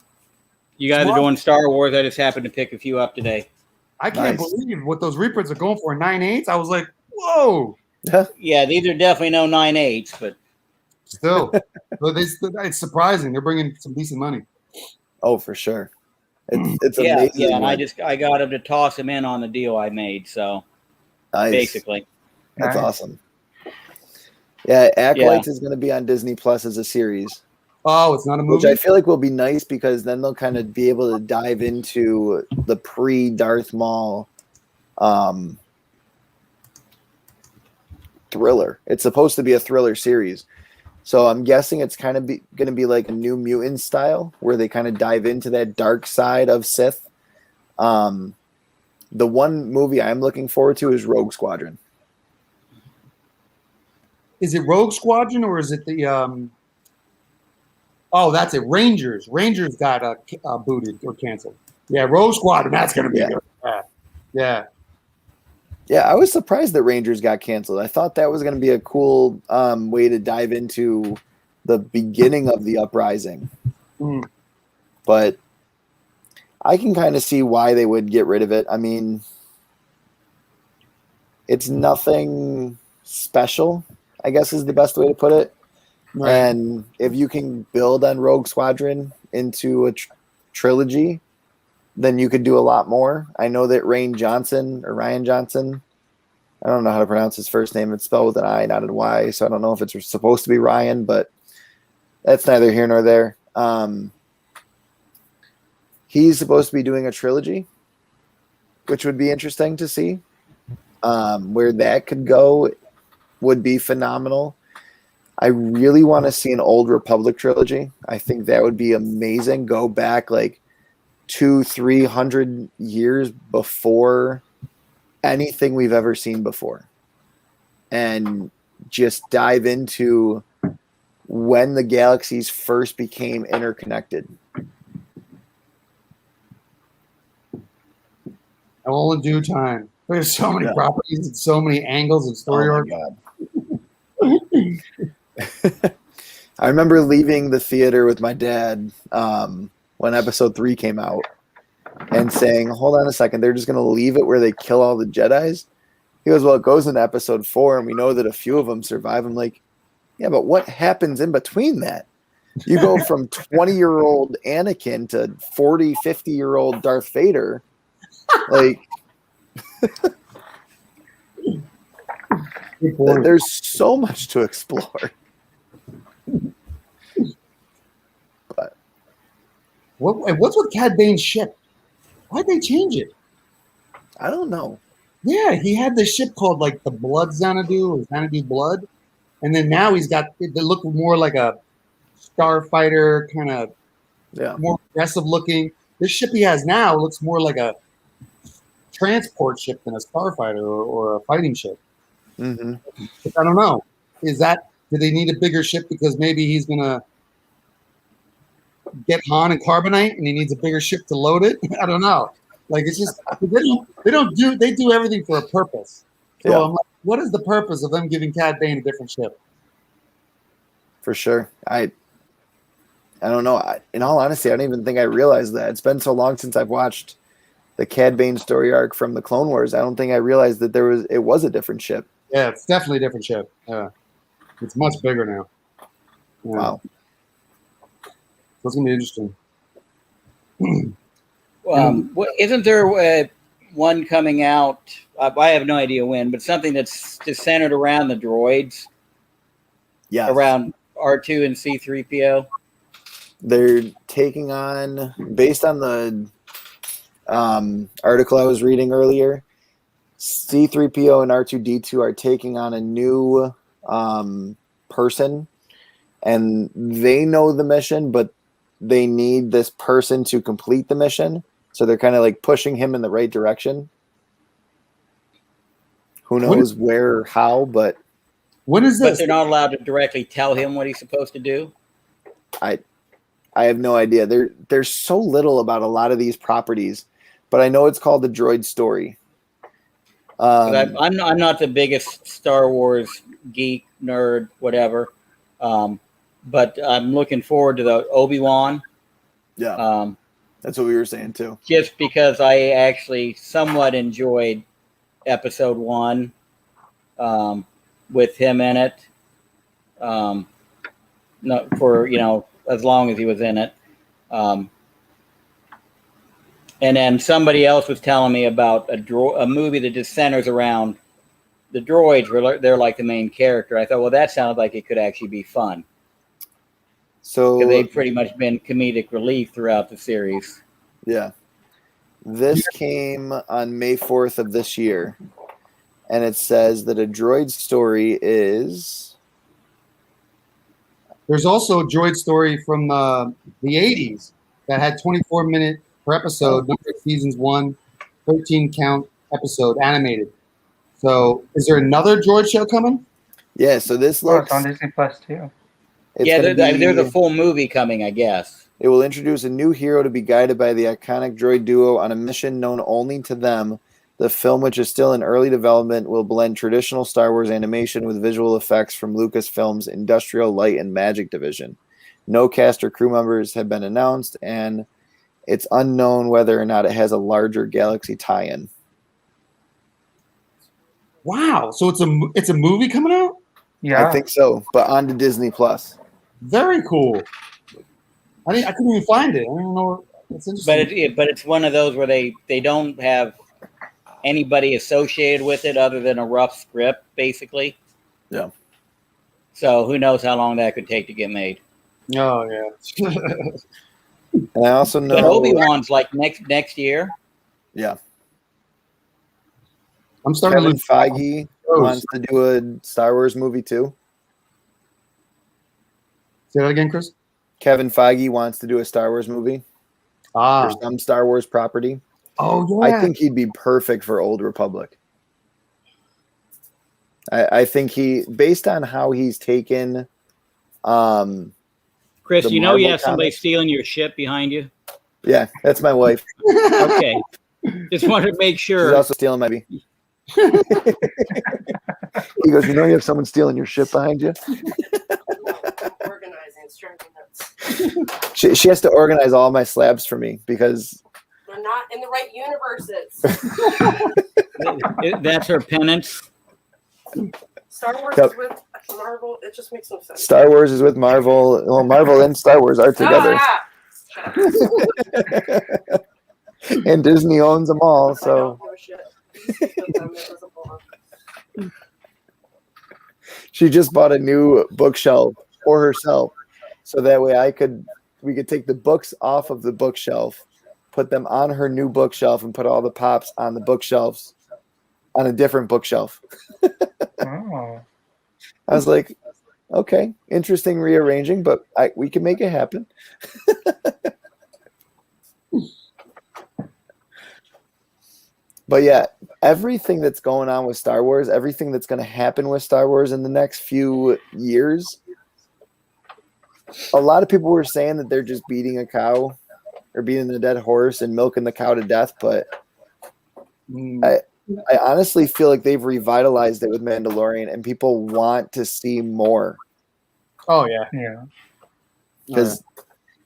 You guys are doing Star Wars. I just happened to pick a few up today. I can't Nice. believe what those reprints are going for 9.8s. I was like, whoa. Yeah, these are definitely no 9.8s, but Still, but it's surprising. They're bringing some decent money. Oh, for sure. It's yeah, amazing. yeah. And what- I got them to toss them in on the deal I made. So nice. basically, That's Nice. awesome. Yeah, Acolytes is going to be on Disney Plus as a series, Oh, it's not a which movie? I feel like will be nice because then they'll kind of be able to dive into the pre-Darth Maul thriller. It's supposed to be a thriller series. So I'm guessing it's kind of going to be like a New Mutant style where they kind of dive into that dark side of Sith. The one movie I'm looking forward to is Rogue Squadron. Is it Rogue Squadron or is it the oh, that's it. Rangers. Rangers got booted or canceled. Yeah, Rogue Squadron. That's going to be Yeah. good. Yeah. Yeah, I was surprised that Rangers got canceled. I thought that was going to be a cool way to dive into the beginning of the uprising. Mm. But I can kind of see why they would get rid of it. I mean, it's nothing special, I guess is the best way to put it. Right. And if you can build on Rogue Squadron into a trilogy, then you could do a lot more. I know that Ryan Johnson, I don't know how to pronounce his first name. It's spelled with an I, not a Y. So I don't know if it's supposed to be Ryan, but that's neither here nor there. He's supposed to be doing a trilogy, which would be interesting to see. Where that could go would be phenomenal. I really want to see an Old Republic trilogy. I think that would be amazing. Go back like 200-300 years before anything we've ever seen before, and just dive into when the galaxies first became interconnected. All in due time. There's so many Yeah. properties and so many angles and story Oh arcs. my God. I remember leaving the theater with my dad when episode 3 came out and saying, hold on a second, they're just going to leave it where they kill all the Jedis? He goes, well, it goes into episode 4 and we know that a few of them survive. I'm like, yeah, but what happens in between that? You go from 20-year-old Anakin to 40, 50-year-old Darth Vader. Like, Good point. There's so much to explore. But What's with Cad Bane's ship? Why'd they change it? I don't know. Yeah, he had this ship called like the Blood Xanadu or Xanadu Blood, and then now he's got they look more like a starfighter, kind of Yeah. more aggressive looking. This ship he has now looks more like a transport ship than a starfighter or a fighting ship. Hmm. But I don't know. Do they need a bigger ship because maybe he's gonna get Han and Carbonite and he needs a bigger ship to load it? I don't know. Like it's just they do everything for a purpose. So Yeah. I'm like, what is the purpose of them giving Cad Bane a different ship? For sure. I don't know. In all honesty, I don't even think I realized that. It's been so long since I've watched the Cad Bane story arc from the Clone Wars. I don't think I realized that it was a different ship. Yeah, it's definitely a different ship. Yeah. It's much bigger now. Yeah. Wow. So it's gonna be interesting. Isn't there one coming out? I have no idea when, but something that's just centered around the droids, Yeah. around R2 and C-3PO. They're taking on, based on the article I was reading earlier, C-3PO and R2-D2 are taking on a new person, and they know the mission, but they need this person to complete the mission. So they're kind of like pushing him in the right direction. Who knows where or how, but When is But this? they're not allowed to directly tell him what he's supposed to do. I have no idea. There's so little about a lot of these properties, but I know it's called the Droid Story. 'Cause I'm not the biggest Star Wars geek, nerd, whatever. But I'm looking forward to the Obi-Wan. Yeah, that's what we were saying too. Just because I actually somewhat enjoyed episode 1 with him in it. Not for, as long as he was in it. And then somebody else was telling me about a movie that just centers around the droids, where they're like the main character. I thought, well, that sounded like it could actually be fun. So Because they've pretty much been comedic relief throughout the series. yeah, this came on May 4th of this year, and it says that a Droid Story is There's also a Droid Story from the 80s that had 24-minute per episode, number of seasons 1, 13 count episode, animated. So is there another droid show coming? yeah. So this Oh, looks. it's on Disney Plus too. It's Yeah, gonna there's a be- full movie coming, I guess. It will introduce a new hero to be guided by the iconic droid duo on a mission known only to them. The film, which is still in early development, will blend traditional Star Wars animation with visual effects from Lucasfilm's Industrial Light and Magic division. No cast or crew members have been announced, and it's unknown whether or not it has a larger galaxy tie-in. Wow. So it's a movie coming out? Yeah. I think so, but on to Disney Plus. Very cool. I couldn't even find it. I don't know. It's interesting. But it's one of those where they don't have anybody associated with it other than a rough script, basically. Yeah. So who knows how long that could take to get made. Oh yeah. And I also But know Obi-Wan's like next year. yeah, I'm starting Kevin to Feige wants to do a Star Wars movie too. Say that again, Chris. Kevin Feige wants to do a Star Wars movie Ah. or some Star Wars property. Oh yeah. I think he'd be perfect for Old Republic. I think based on how he's taken Chris, The you Marvel have somebody comics. stealing your ship behind you? yeah, that's my wife. Okay. Just wanted to make She's sure. also stealing my bee. He goes, you have someone stealing your ship behind you? Organizing, it's driving me nuts. She has to organize all my slabs for me because They're not in the right universes. That's her penance. Star Wars Yep. is with Marvel. It just makes no sense. Star Wars is with Marvel. Well, Marvel and Star Wars are together. Ah, shut up. And Disney owns them all. I So don't give a shit. Just because them, it doesn't belong. She just bought a new bookshelf for herself, so that way we could take the books off of the bookshelf, put them on her new bookshelf, and put all the pops on the bookshelves on a different bookshelf. Oh. I was like, okay, interesting rearranging, but we can make it happen. But yeah, everything that's going on with Star Wars, everything that's going to happen with Star Wars in the next few years, a lot of people were saying that they're just beating a cow or beating a dead horse and milking the cow to death. But I honestly feel like they've revitalized it with Mandalorian, and people want to see more. Oh yeah. Yeah. Because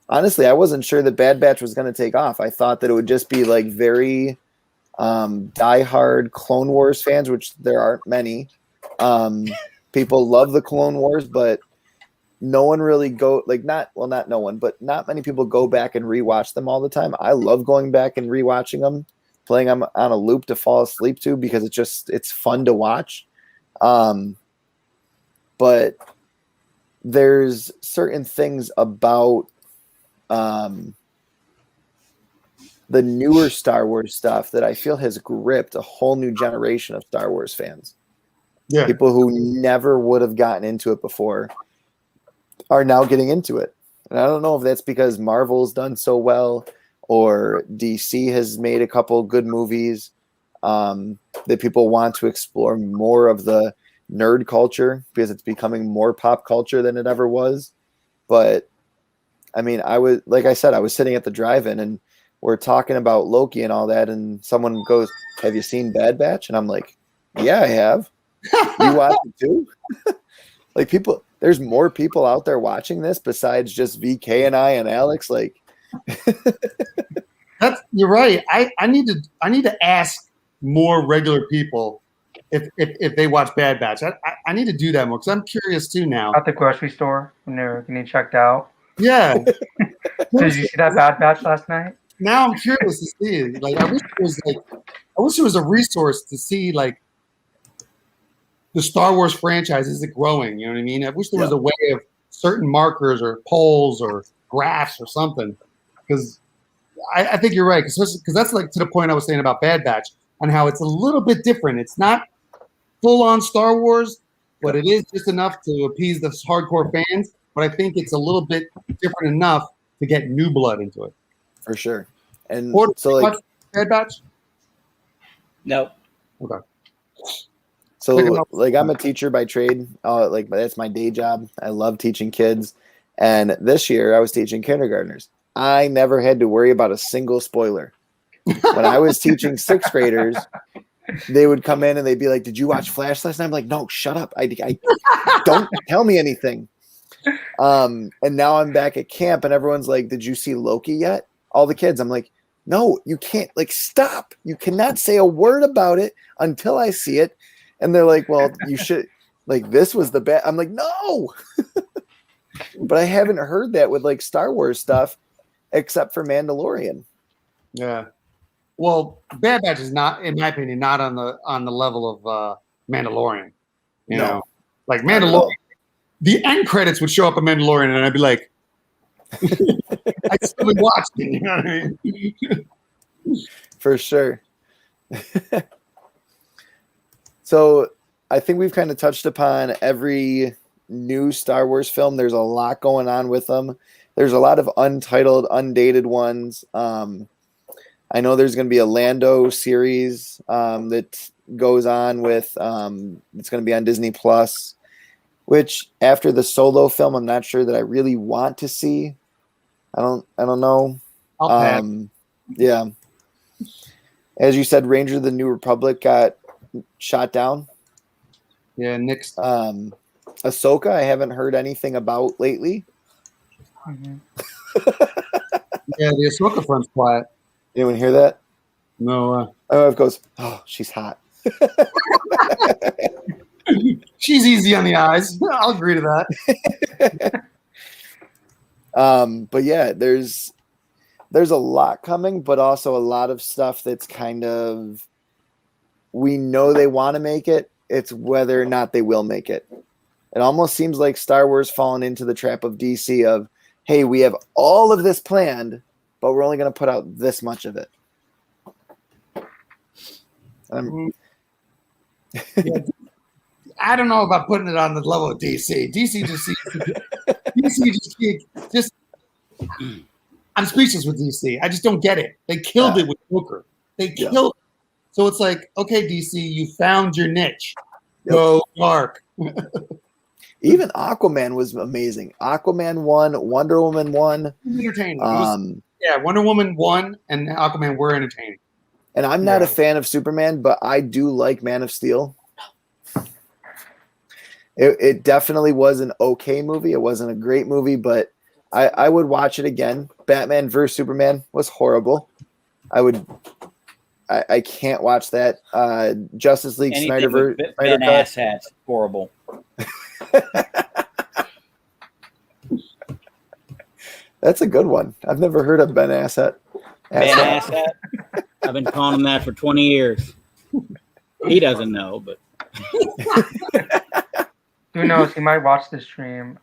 honestly, I wasn't sure that Bad Batch was going to take off. I thought that it would just be like very diehard Clone Wars fans, which there aren't many. People love the Clone Wars, but no one really not no one, but not many people go back and rewatch them all the time. I love going back and rewatching them, playing them on a loop to fall asleep to, because it's fun to watch. But there's certain things about the newer Star Wars stuff that I feel has gripped a whole new generation of Star Wars fans. Yeah. People who never would have gotten into it before are now getting into it. And I don't know if that's because Marvel's done so well or DC has made a couple good movies, that people want to explore more of the nerd culture because it's becoming more pop culture than it ever was. But I mean, I was sitting at the drive-in and we're talking about Loki and all that, and someone goes, "Have you seen Bad Batch?" And I'm like, "Yeah, I have." You watch it too? Like, people, there's more people out there watching this besides just VK and I and Alex. Like, You're right. I need to ask more regular people if they watch Bad Batch. I need to do that more because I'm curious too now. At the grocery store when they're getting checked out. Yeah. Did you see that Bad Batch last night? Now I'm curious to see it. Like, I wish there was a resource to see like the Star Wars franchise. Is it growing? You know what I mean? I wish there was a way of certain markers or polls or graphs or something. Because I think you're right. Because that's like to the point I was saying about Bad Batch and how it's a little bit different. It's not full on Star Wars, but it is just enough to appease the hardcore fans. But I think it's a little bit different enough to get new blood into it. for sure. And What, so, like, Bad Batch? No. Okay. so like, I'm a teacher by trade. Like, that's my day job. I love teaching kids. And this year I was teaching kindergartners. I never had to worry about a single spoiler. When I was teaching sixth graders, they would come in and they'd be like, "Did you watch Flash last night?" I'm like, "No, shut up. I don't tell me anything." And now I'm back at camp and everyone's like, "Did you see Loki yet?" All the kids. I'm like, "No, you can't. Like, stop. You cannot say a word about it until I see it." And they're like, "Well, you should, like, this was the best." I'm like, "No." But I haven't heard that with like Star Wars stuff except for Mandalorian. Yeah. Well, Bad Batch is not, in my opinion, not on the level of Mandalorian. You No. know, like Not at Mandalorian. all. The end credits would show up in Mandalorian, and I'd be like, I'd still be watching. You know what I mean? For sure. So I think we've kind of touched upon every new Star Wars film. There's a lot going on with them. There's a lot of untitled, undated ones. I know there's going to be a Lando series that goes on with it's going to be on Disney Plus, which after the Solo film, I'm not sure that I really want to see. I don't know. I'll pass. Yeah. As you said, Ranger of the New Republic got shot down. Yeah, next. Ahsoka, I haven't heard anything about lately. Mhm. Yeah, the Ahsoka front's quiet. Anyone hear that? No, Oh, it goes, "Oh, she's hot." she's easy on the eyes. I'll agree to that. But yeah, there's a lot coming, but also a lot of stuff that's kind of, we know they want to make it. It's whether or not they will make it. It almost seems like Star Wars fallen into the trap of DC of, hey, we have all of this planned, but we're only going to put out this much of it. Yeah, I don't know about putting it on the level of DC. DC just I'm speechless with DC. I just don't get it. They killed it with Joker. They killed it. So it's like, okay, DC, you found your niche. Go dark. Even Aquaman was amazing. Aquaman 1, Wonder Woman 1. Entertaining. Wonder Woman 1 and Aquaman were entertaining. And I'm not a fan of Superman, but I do like Man of Steel. It definitely was an okay movie. It wasn't a great movie, but I would watch it again. Batman vs. Superman was horrible. I can't watch that. Justice League Anything Snyder with Ben Asshat, horrible. That's a good one. I've never heard of Ben Asshat. Ben Asshat. I've been calling him that for 20 years. He doesn't know, but Who knows? He might watch this stream.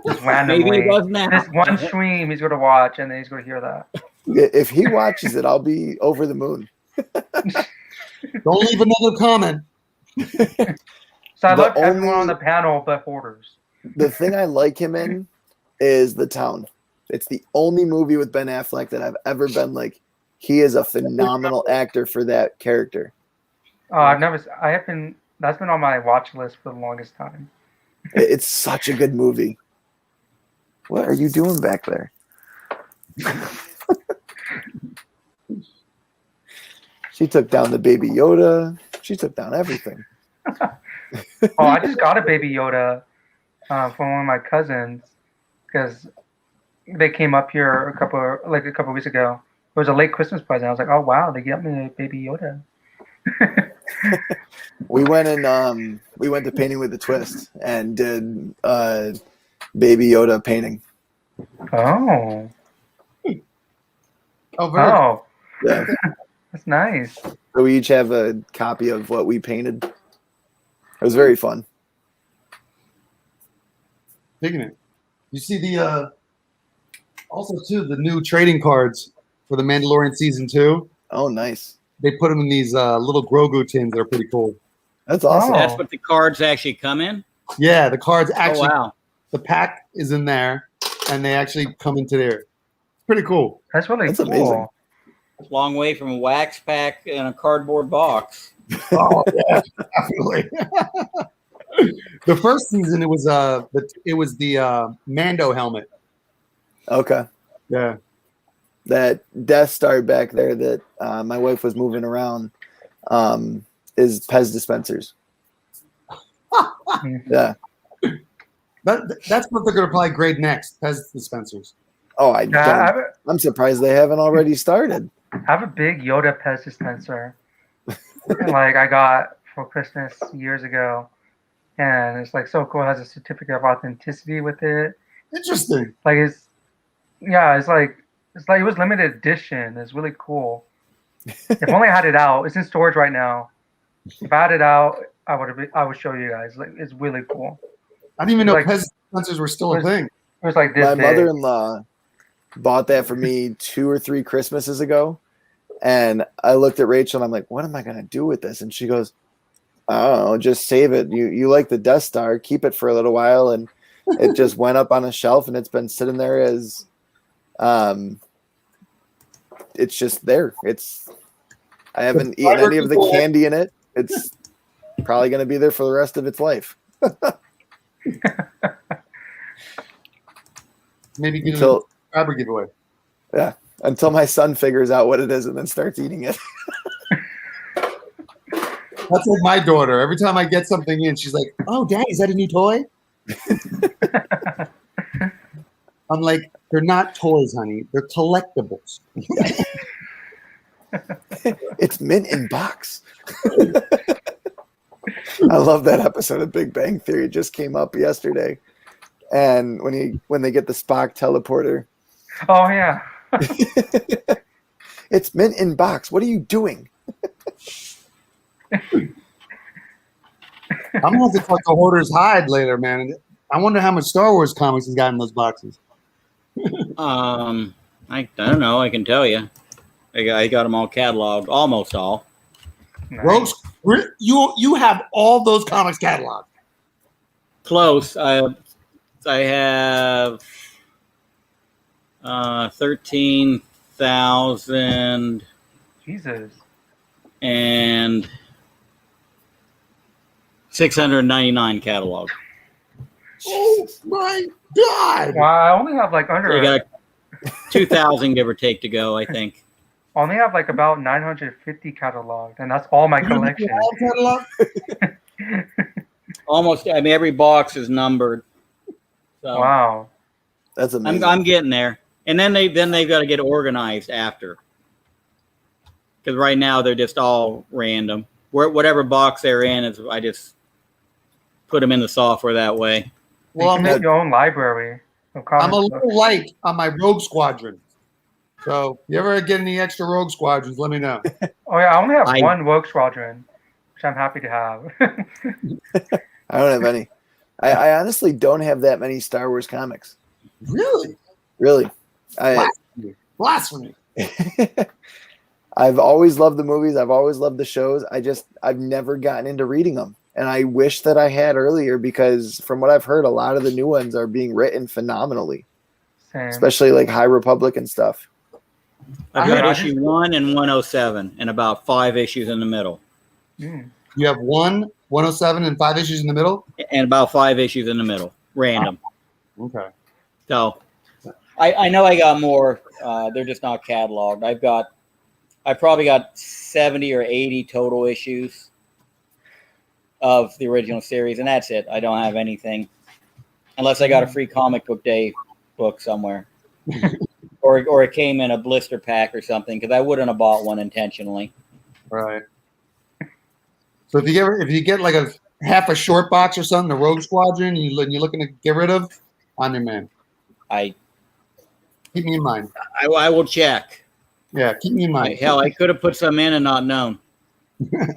Just randomly. maybe he does now. This one stream he's going to watch, and then he's going to hear that. If he watches it, I'll be over the moon. Don't leave another comment. So I love everyone on the panel but Hoarders. The thing I like him in is The Town. It's the only movie with Ben Affleck that I've ever been like, he is a phenomenal actor for that character. That's been on my watch list for the longest time. It's such a good movie. What are you doing back there? She took down the Baby Yoda. She took down everything. I just got a Baby Yoda from one of my cousins because they came up here a couple weeks ago. It was a late Christmas present. I was like, oh wow, they got me a Baby Yoda. We went to Painting with a Twist and did Baby Yoda painting. Oh. Oh, Yeah. That's nice. So we each have a copy of what we painted. It was very fun. digging it. You see the also too the new trading cards for the Mandalorian season 2. Oh, nice. They put them in these little Grogu tins that are pretty cool. That's awesome. Oh. That's what the cards actually come in? Yeah, the cards actually. Oh, wow. The pack is in there, and they actually come into there. It's pretty cool. That's really That's cool. amazing. Long way from a wax pack and a cardboard box. Oh yeah, definitely. The first season it was the Mando helmet. Okay. Yeah. That Death Star back there that my wife was moving around is Pez dispensers. Yeah. That's what they're gonna probably grade next. Pez dispensers. Oh, Yeah, I'm surprised they haven't already started. I have a big Yoda Pez dispenser. Like I got for Christmas years ago. And it's like so cool. It has a certificate of authenticity with it. Interesting. Like it's like it was limited edition. It's really cool. If only I had it out. It's in storage right now. If I had it out, I would show you guys. Like it's really cool. I didn't even know Like- Pez dispensers were still a thing. It was like this My big. mother-in-law bought that for me 2 or 3 Christmases ago. And I looked at Rachel and I'm like, what am I going to do with this? And she goes, I don't know, just save it. You like the Death Star, keep it for a little while. And it just went up on a shelf and it's been sitting there as it's just there. I haven't eaten any of the candy in it. It's probably going to be there for the rest of its life. Maybe get a Until subscriber giveaway. until my son figures out what it is and then starts eating it. That's like my daughter. Every time I get something in, she's like, "Oh, Dad, is that a new toy?" I'm like, "They're not toys, honey. They're collectibles." It's mint in box. I love that episode of Big Bang Theory. It just came up yesterday. And when they get the Spock teleporter, Oh yeah. it's mint in box. What are you doing? I'm gonna have to talk to Hoarder's Hide later, man. I wonder how much Star Wars comics he's got in those boxes. I don't know. I can tell you. I got them all cataloged, almost all. Rogues, you have all those comics cataloged. Close. I have 13,000 Jesus. and 699 catalog. Oh my God! Wow, I only have like under. You got 2,000 give or take to go, I think. I only have like about 950 cataloged, and that's all my collection. All catalog? Almost. I mean, every box is numbered. So Wow. That's amazing. I'm getting there, and then they've got to get organized after. Because right now they're just all random. Whatever box they're in is, I just put them in the software that way. Well, you can make your own library of comic I'm a books. little light on my Rogue Squadron. So, if you ever get any extra Rogue Squadrons, let me know. Oh yeah, I only have I- one Rogue Squadron, which I'm happy to have. I don't have any. I honestly don't have that many Star Wars comics. Really? Really. Blasphemy. I've always loved the movies. I've always loved the shows. I've never gotten into reading them. And I wish that I had earlier because from what I've heard, a lot of the new ones are being written phenomenally, Same. especially like High Republic and stuff. I've I got just- issue 1 and 107, and about 5 issues in the middle, Mm. You have 107, and 5 issues in the middle? and about 5 issues in the middle, random. Okay. So, I know I got more. They're just not cataloged. I probably got 70 or 80 total issues of the original series, and that's it. I don't have anything unless I got a free comic book day book somewhere, or it came in a blister pack or something. Because I wouldn't have bought one intentionally. Right. So if you get like a half a short box or something, the Rogue Squadron, you're looking to get rid of, I'm your man. Keep me in mind. I will check. Yeah, keep me in mind. Hell, I could have put some in and not known. That's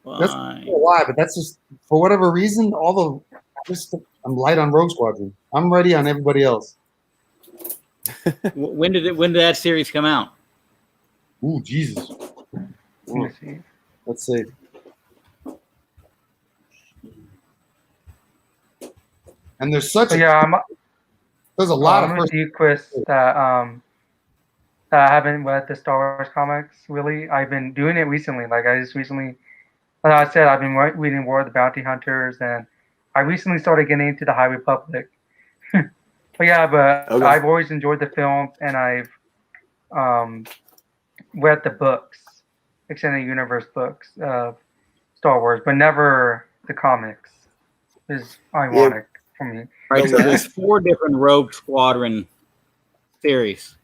Why? I don't know why, but that's just for whatever reason. I'm light on Rogue Squadron. I'm ready on everybody else. When did that series come out? Ooh, Jesus. Let me see. Let's see. And there's such So yeah, there's a lot I'm of gonna first. do quiz that I haven't read the Star Wars comics really. I've been doing it recently. Like I just recently, like I said, I've been reading War of the Bounty Hunters, and I recently started getting into the High Republic. But Okay. I've always enjoyed the films, and I've read the books, extended universe books of Star Wars, but never the comics. Is ironic for me. Right, so there's 4 different Rogue Squadron series.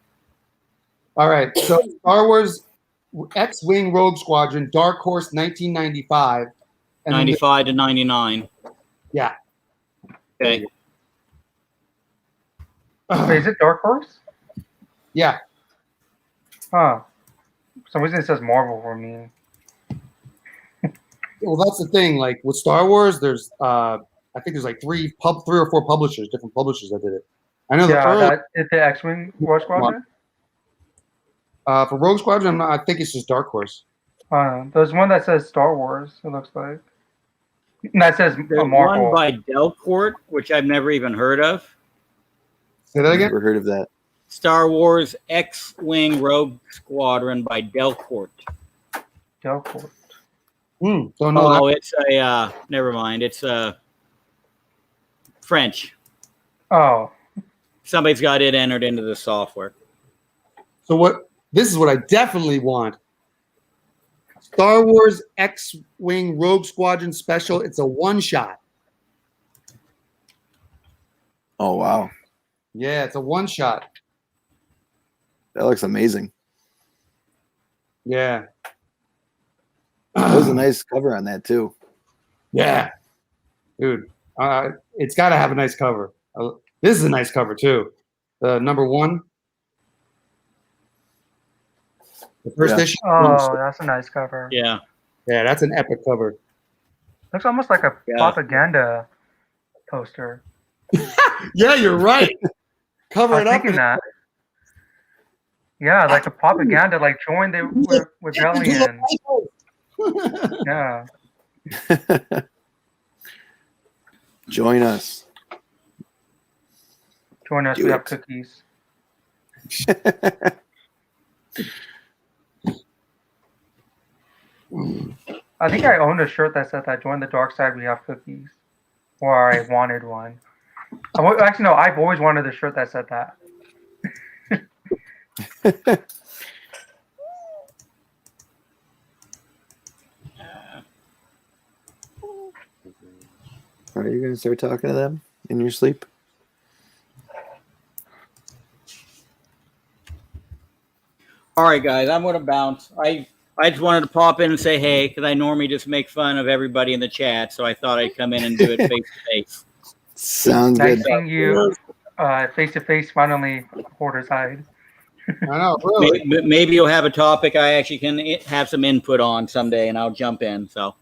All right. So Star Wars X-Wing Rogue Squadron, Dark Horse 1995. And then 95 to 99. Yeah. Okay. Wait, is it Dark Horse? Yeah. Huh. For some reason it says Marvel for me. Well, that's the thing. Like with Star Wars, there's I think there's like 3 or 4 publishers, different publishers that did it. I know Yeah, it's the X-Wing War Squadron. for Rogue Squadron, I think it's just Dark Horse. There's one that says Star Wars. It looks like. And that says There's Marvel. one by Delcourt, which I've never even heard of. Say that again. Never heard of that. Star Wars X-Wing Rogue Squadron by Delcourt. Delcourt. Don't know. Oh, it's a never mind. It's French. Oh, Somebody's got it entered into the software. So what? This is what I definitely want. Star Wars X-Wing Rogue Squadron Special. It's a one-shot. Oh, wow. Yeah, it's a one-shot. That looks amazing. Yeah. That was a nice cover on that, too. Yeah, dude. It's got to have a nice cover. This is a nice cover too. Number 1. The first Yeah. issue. oh, that's a nice cover. Yeah. Yeah, that's an epic cover. Looks almost like a Yeah. propaganda poster. Yeah, you're right. I Cover was it up. thinking that. Yeah, like a propaganda, like join the rebellion. Yeah. Join us. Join us, Do we have it. cookies. I think I owned a shirt that said that join the dark side, we have cookies. Or I wanted one. Actually, no, I've always wanted a shirt that said that. Are you going to start talking to them in your sleep? All right, guys, I'm going to bounce. I just wanted to pop in and say hey because I normally just make fun of everybody in the chat, so I thought I'd come in and do it face to face. Sounds Nice good. seeing you face to face, finally, Hoarder's Hide. I know, really. Maybe you'll have a topic I actually can have some input on someday, and I'll jump in. So,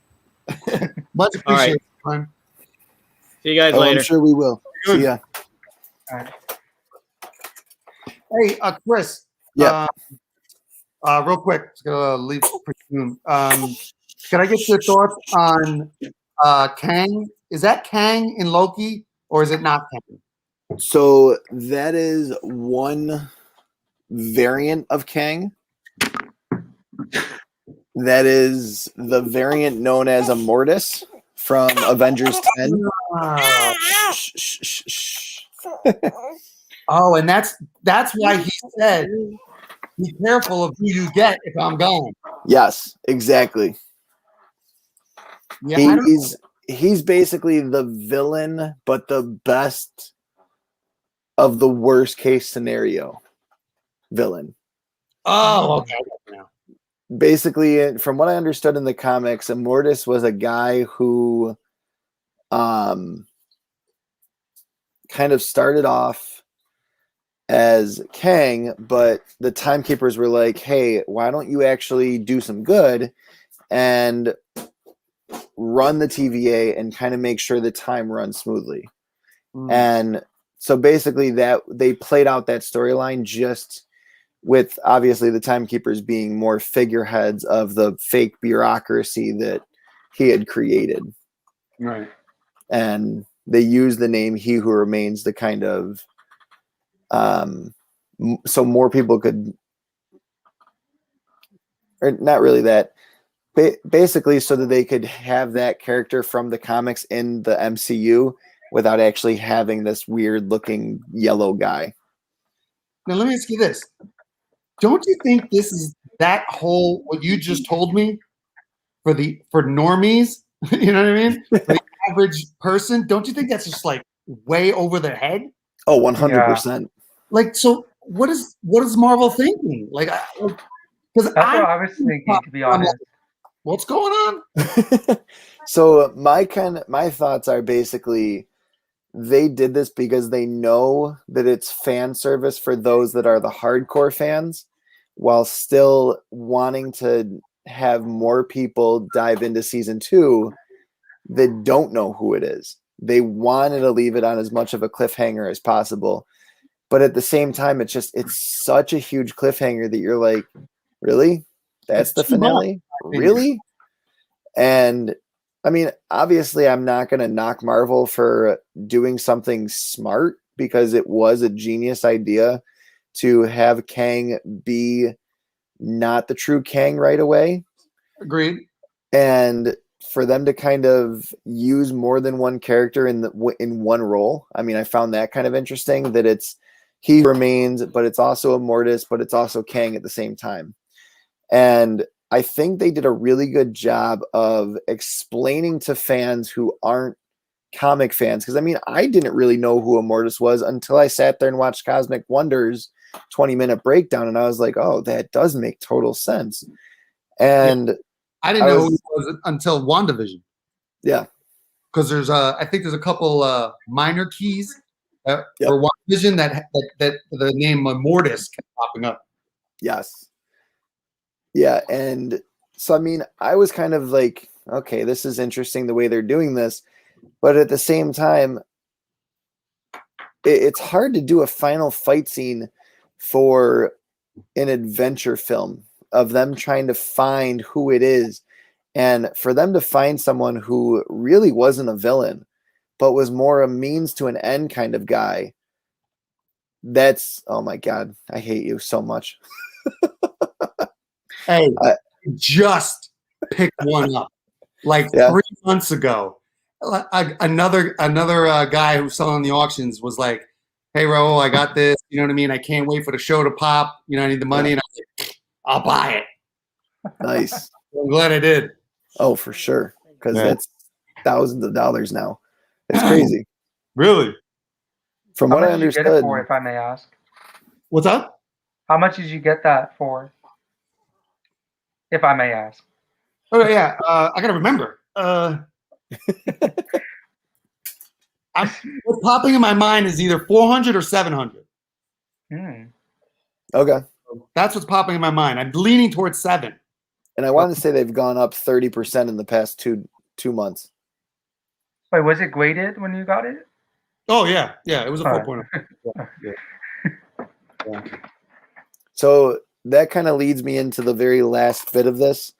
Much All right. appreciated. man. see you guys Oh, later. I'm sure we will. Good. See ya. Hey, Chris. Yeah. Real quick, just gonna leave pretty soon. Can I get your thoughts on Kang? Is that Kang in Loki, or is it not Kang? So that is one variant of Kang. That is the variant known as Immortus from Avengers 10. Shh, shh, shh, shh. Oh, and that's why he said, "Be careful of who you get if I'm gone." Yes, exactly. Yeah, I don't- He's basically the villain, but the best of the worst case scenario villain. Oh, okay. Now. Basically, from what I understood in the comics, Immortus was a guy who kind of started off as Kang, but the timekeepers were like, hey, why don't you actually do some good and run the TVA and kind of make sure the time runs smoothly. And so basically that they played out that storyline just with obviously the timekeepers being more figureheads of the fake bureaucracy that he had created. Right. And they used the name He Who Remains to kind of so more people could, or not really that, basically so that they could have that character from the comics in the MCU without actually having this weird looking yellow guy. Now let me ask you this: don't you think this is that whole what you just told me for normies? You know what I mean? For the average person, don't you think that's just like way over their head? Oh, 100%. Like, so what is Marvel thinking? Like, because That's what I was thinking, to be honest. What's going on? So my thoughts are basically they did this because they know that it's fan service for those that are the hardcore fans, while still wanting to have more people dive into season 2 that don't know who it is. They wanted to leave it on as much of a cliffhanger as possible. But at the same time, it's such a huge cliffhanger that you're like, really? That's the finale? Really? And I mean, obviously, I'm not going to knock Marvel for doing something smart because it was a genius idea to have Kang be not the true Kang right away. Agreed. And for them to kind of use more than one character in one role. I mean, I found that kind of interesting that it's He Remains, but it's also Immortus, but it's also Kang at the same time. And I think they did a really good job of explaining to fans who aren't comic fans. Because, I mean, I didn't really know who Immortus was until I sat there and watched Cosmic Wonders 20-minute breakdown. And I was like, oh, that does make total sense. And I didn't know who it was until WandaVision. Yeah. Because I think there's a couple minor keys Yep. for WandaVision that the name Immortus kept popping up. Yes. Yeah, and So I mean, I was kind of like, okay, this is interesting the way they're doing this, but at the same time, it's hard to do a final fight scene for an adventure film of them trying to find who it is, and for them to find someone who really wasn't a villain but was more a means to an end kind of guy. That's, oh my god, I hate you so much. Hey, I- just picked one up like Yeah. 3 months ago. Another guy who's selling the auctions was like, "Hey, Raul, I got this. You know what I mean? I can't wait for the show to pop. You know, I need the money." Yeah. And I was like, "I'll buy it." Nice. I'm glad I did. Oh, for sure, because Yeah. that's thousands of dollars now. It's crazy. Really? From How what I much did you get it understood, for, if I may ask? What's up? How much did you get that for, if I may ask? Oh yeah, I gotta remember. What's popping in my mind is either 400 or 700. Hmm. okay. That's what's popping in my mind. I'm leaning towards 7. And I wanted to say they've gone up 30% in the past two months. Wait, was it graded when you got it? Oh yeah, yeah. It was a All right. 4.0. Yeah. So that kind of leads me into the very last bit of this.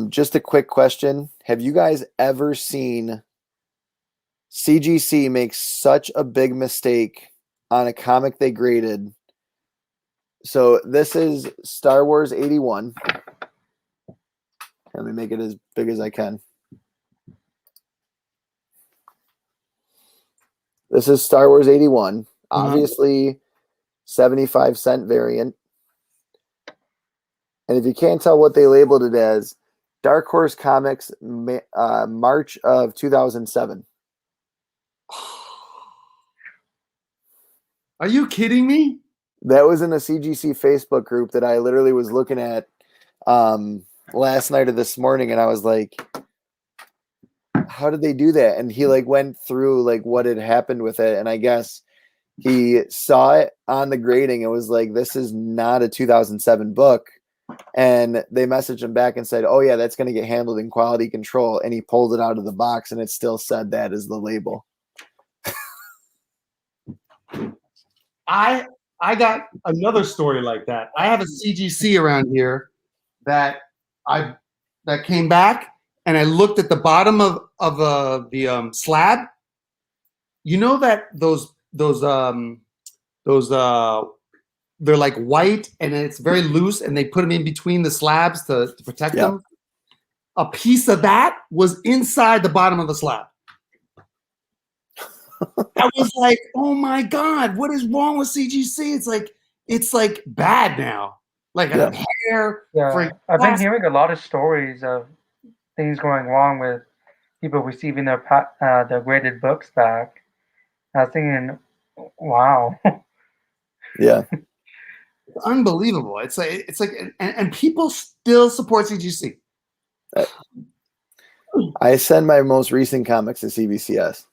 Just a quick question. Have you guys ever seen CGC make such a big mistake on a comic they graded? So this is Star Wars 81. Let me make it as big as I can. This is Star Wars 81. Obviously, 75-cent variant. And if you can't tell what they labeled it as, Dark Horse Comics, March of 2007. Are you kidding me? That was in a CGC Facebook group that I literally was looking at last night or this morning, and I was like, how did they do that? And he like went through like what had happened with it, and I guess he saw it on the grading and was like, this is not a 2007 book. And they messaged him back and said, oh yeah, that's going to get handled in quality control. And he pulled it out of the box and it still said that as the label. I got another story like that. I have a CGC around here that came back, and I looked at the bottom of the slab. You know that those they're like white and it's very loose, and they put them in between the slabs to protect Yeah. them. A piece of that was inside the bottom of the slab. I was like, oh my God, what is wrong with CGC? It's like bad now. Like Yeah. hair. Yeah, for I've been plastic. hearing a lot of stories of things going wrong with people receiving their graded books back. I was thinking, wow. Yeah. It's unbelievable. It's like and people still support CGC. I send my most recent comics to CBCS.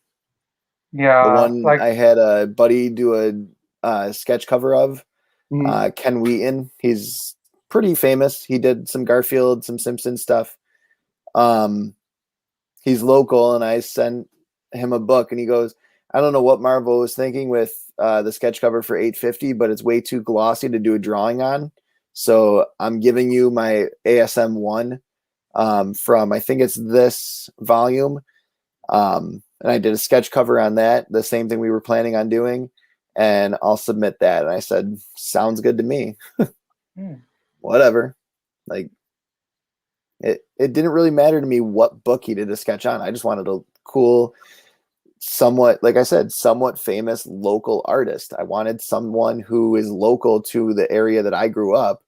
Yeah, The one like I had a buddy do a sketch cover of, Mhm. Ken Wheaton. He's pretty famous. He did some Garfield, some Simpsons stuff. He's local, and I sent him a book, and he goes, I don't know what Marvel was thinking with the sketch cover for $8.50, but it's way too glossy to do a drawing on. So I'm giving you my ASM 1 from, I think it's this volume. And I did a sketch cover on that, the same thing we were planning on doing, and I'll submit that. And I said, sounds good to me. Whatever. Like, it didn't really matter to me what book he did a sketch on. I just wanted a cool, somewhat, like I said, somewhat famous local artist. I wanted someone who is local to the area that I grew up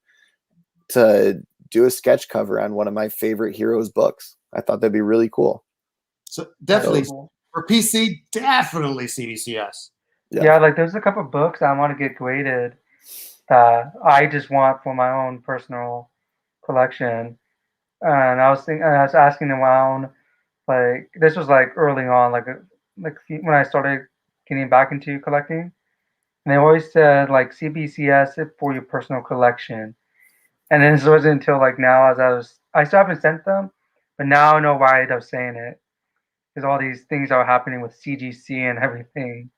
to do a sketch cover on one of my favorite heroes books. I thought that'd be really cool. So definitely cool. for PC, definitely CBCS. Yeah. Yeah, like there's a couple books I want to get graded that I just want for my own personal collection. And I was asking around, like this was like early on, like when I started getting back into collecting, and they always said like CBCS it for your personal collection. And then this wasn't until like now, I still haven't sent them, but now I know why I was saying it. Because all these things are happening with CGC and everything.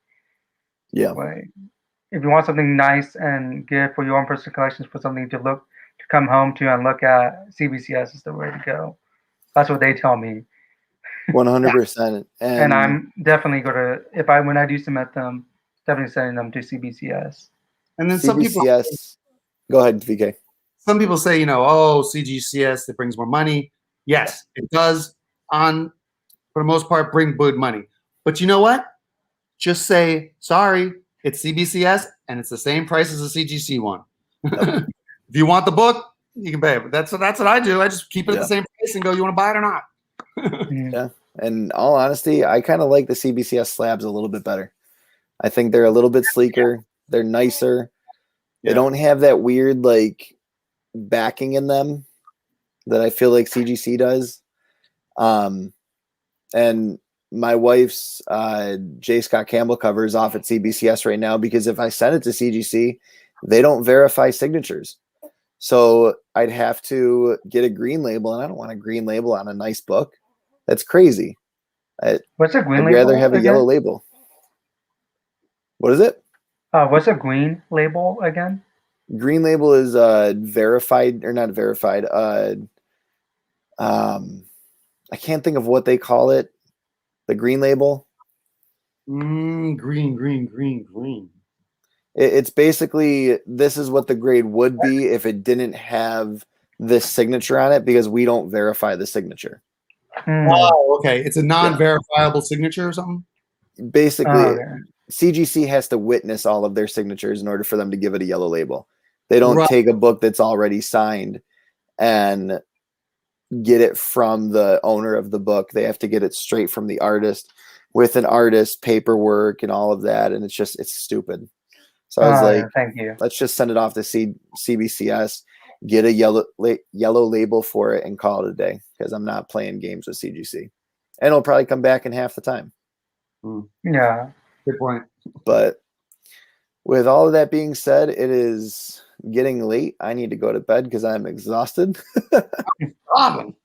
Yeah. Like, if you want something nice and good for your own personal collections, for something to come home to and look at, CBCS is the way to go. That's what they tell me. 100%. And I'm definitely when I do submit them, definitely sending them to CBCS. And then CBCS. Go ahead, VK. some people say, you know, oh, CGCS, it brings more money. Yes, it does for the most part, bring good money. But you know what? Just say, sorry, it's CBCS, and it's the same price as a CGC one. If you want the book, you can pay it. But that's what I do. I just keep it at the same price and go, you want to buy it or not? Yeah. And in all honesty, I kind of like the CBCS slabs a little bit better. I think they're a little bit sleeker. They're nicer. They don't have that weird like backing in them that I feel like CGC does. And my wife's J. Scott Campbell cover is off at CBCS right now because if I send it to CGC, they don't verify signatures. So I'd have to get a green label, and I don't want a green label on a nice book. That's crazy. What's a green I'd label? rather have a again? yellow label. What is it? What's a green label again? Green label is verified or not verified. I can't think of what they call it. The green label. Green. It's basically this is what the grade would be if it didn't have this signature on it because we don't verify the signature. Oh, okay. It's a non-verifiable signature or something? Basically, Okay. CGC has to witness all of their signatures in order for them to give it a yellow label. They don't Right. take a book that's already signed and get it from the owner of the book. They have to get it straight from the artist with an artist paperwork and all of that. And it's stupid. So I was like, thank you. let's just send it off to CBCS, get a yellow label for it and call it a day because I'm not playing games with CGC. And it'll probably come back in half the time. Yeah. Good point. But with all of that being said, it is getting late. I need to go to bed because I'm exhausted. Robin.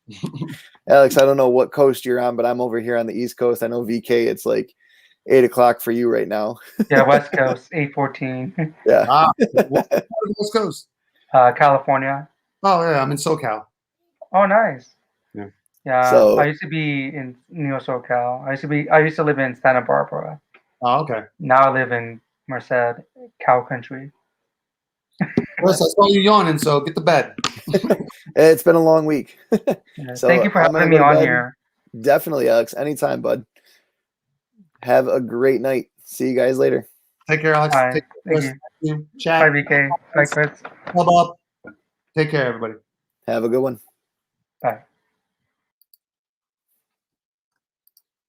Alex, I don't know what coast you're on, but I'm over here on the East Coast. I know VK, it's like 8 o'clock for you right now. Yeah, West Coast, 8:14. Yeah. What part of the West Coast? California. Oh, yeah, I'm in SoCal. Oh, nice. Yeah. Yeah. So- I used to be in Neo SoCal. I used to live in Santa Barbara. Oh, okay. Now I live in Merced, cow country. Chris, I saw you yawning, so get to bed. It's been a long week. Yeah. So Thank you for I'm gonna having me go to on bed. here. Definitely, Alex. Anytime, bud. Have a great night. See you guys later. Take care, Alex. Bye. Take Thank care. you. Chris. Chat. Bye, VK. Bye, Chris. Bob. Take care, everybody. Have a good one.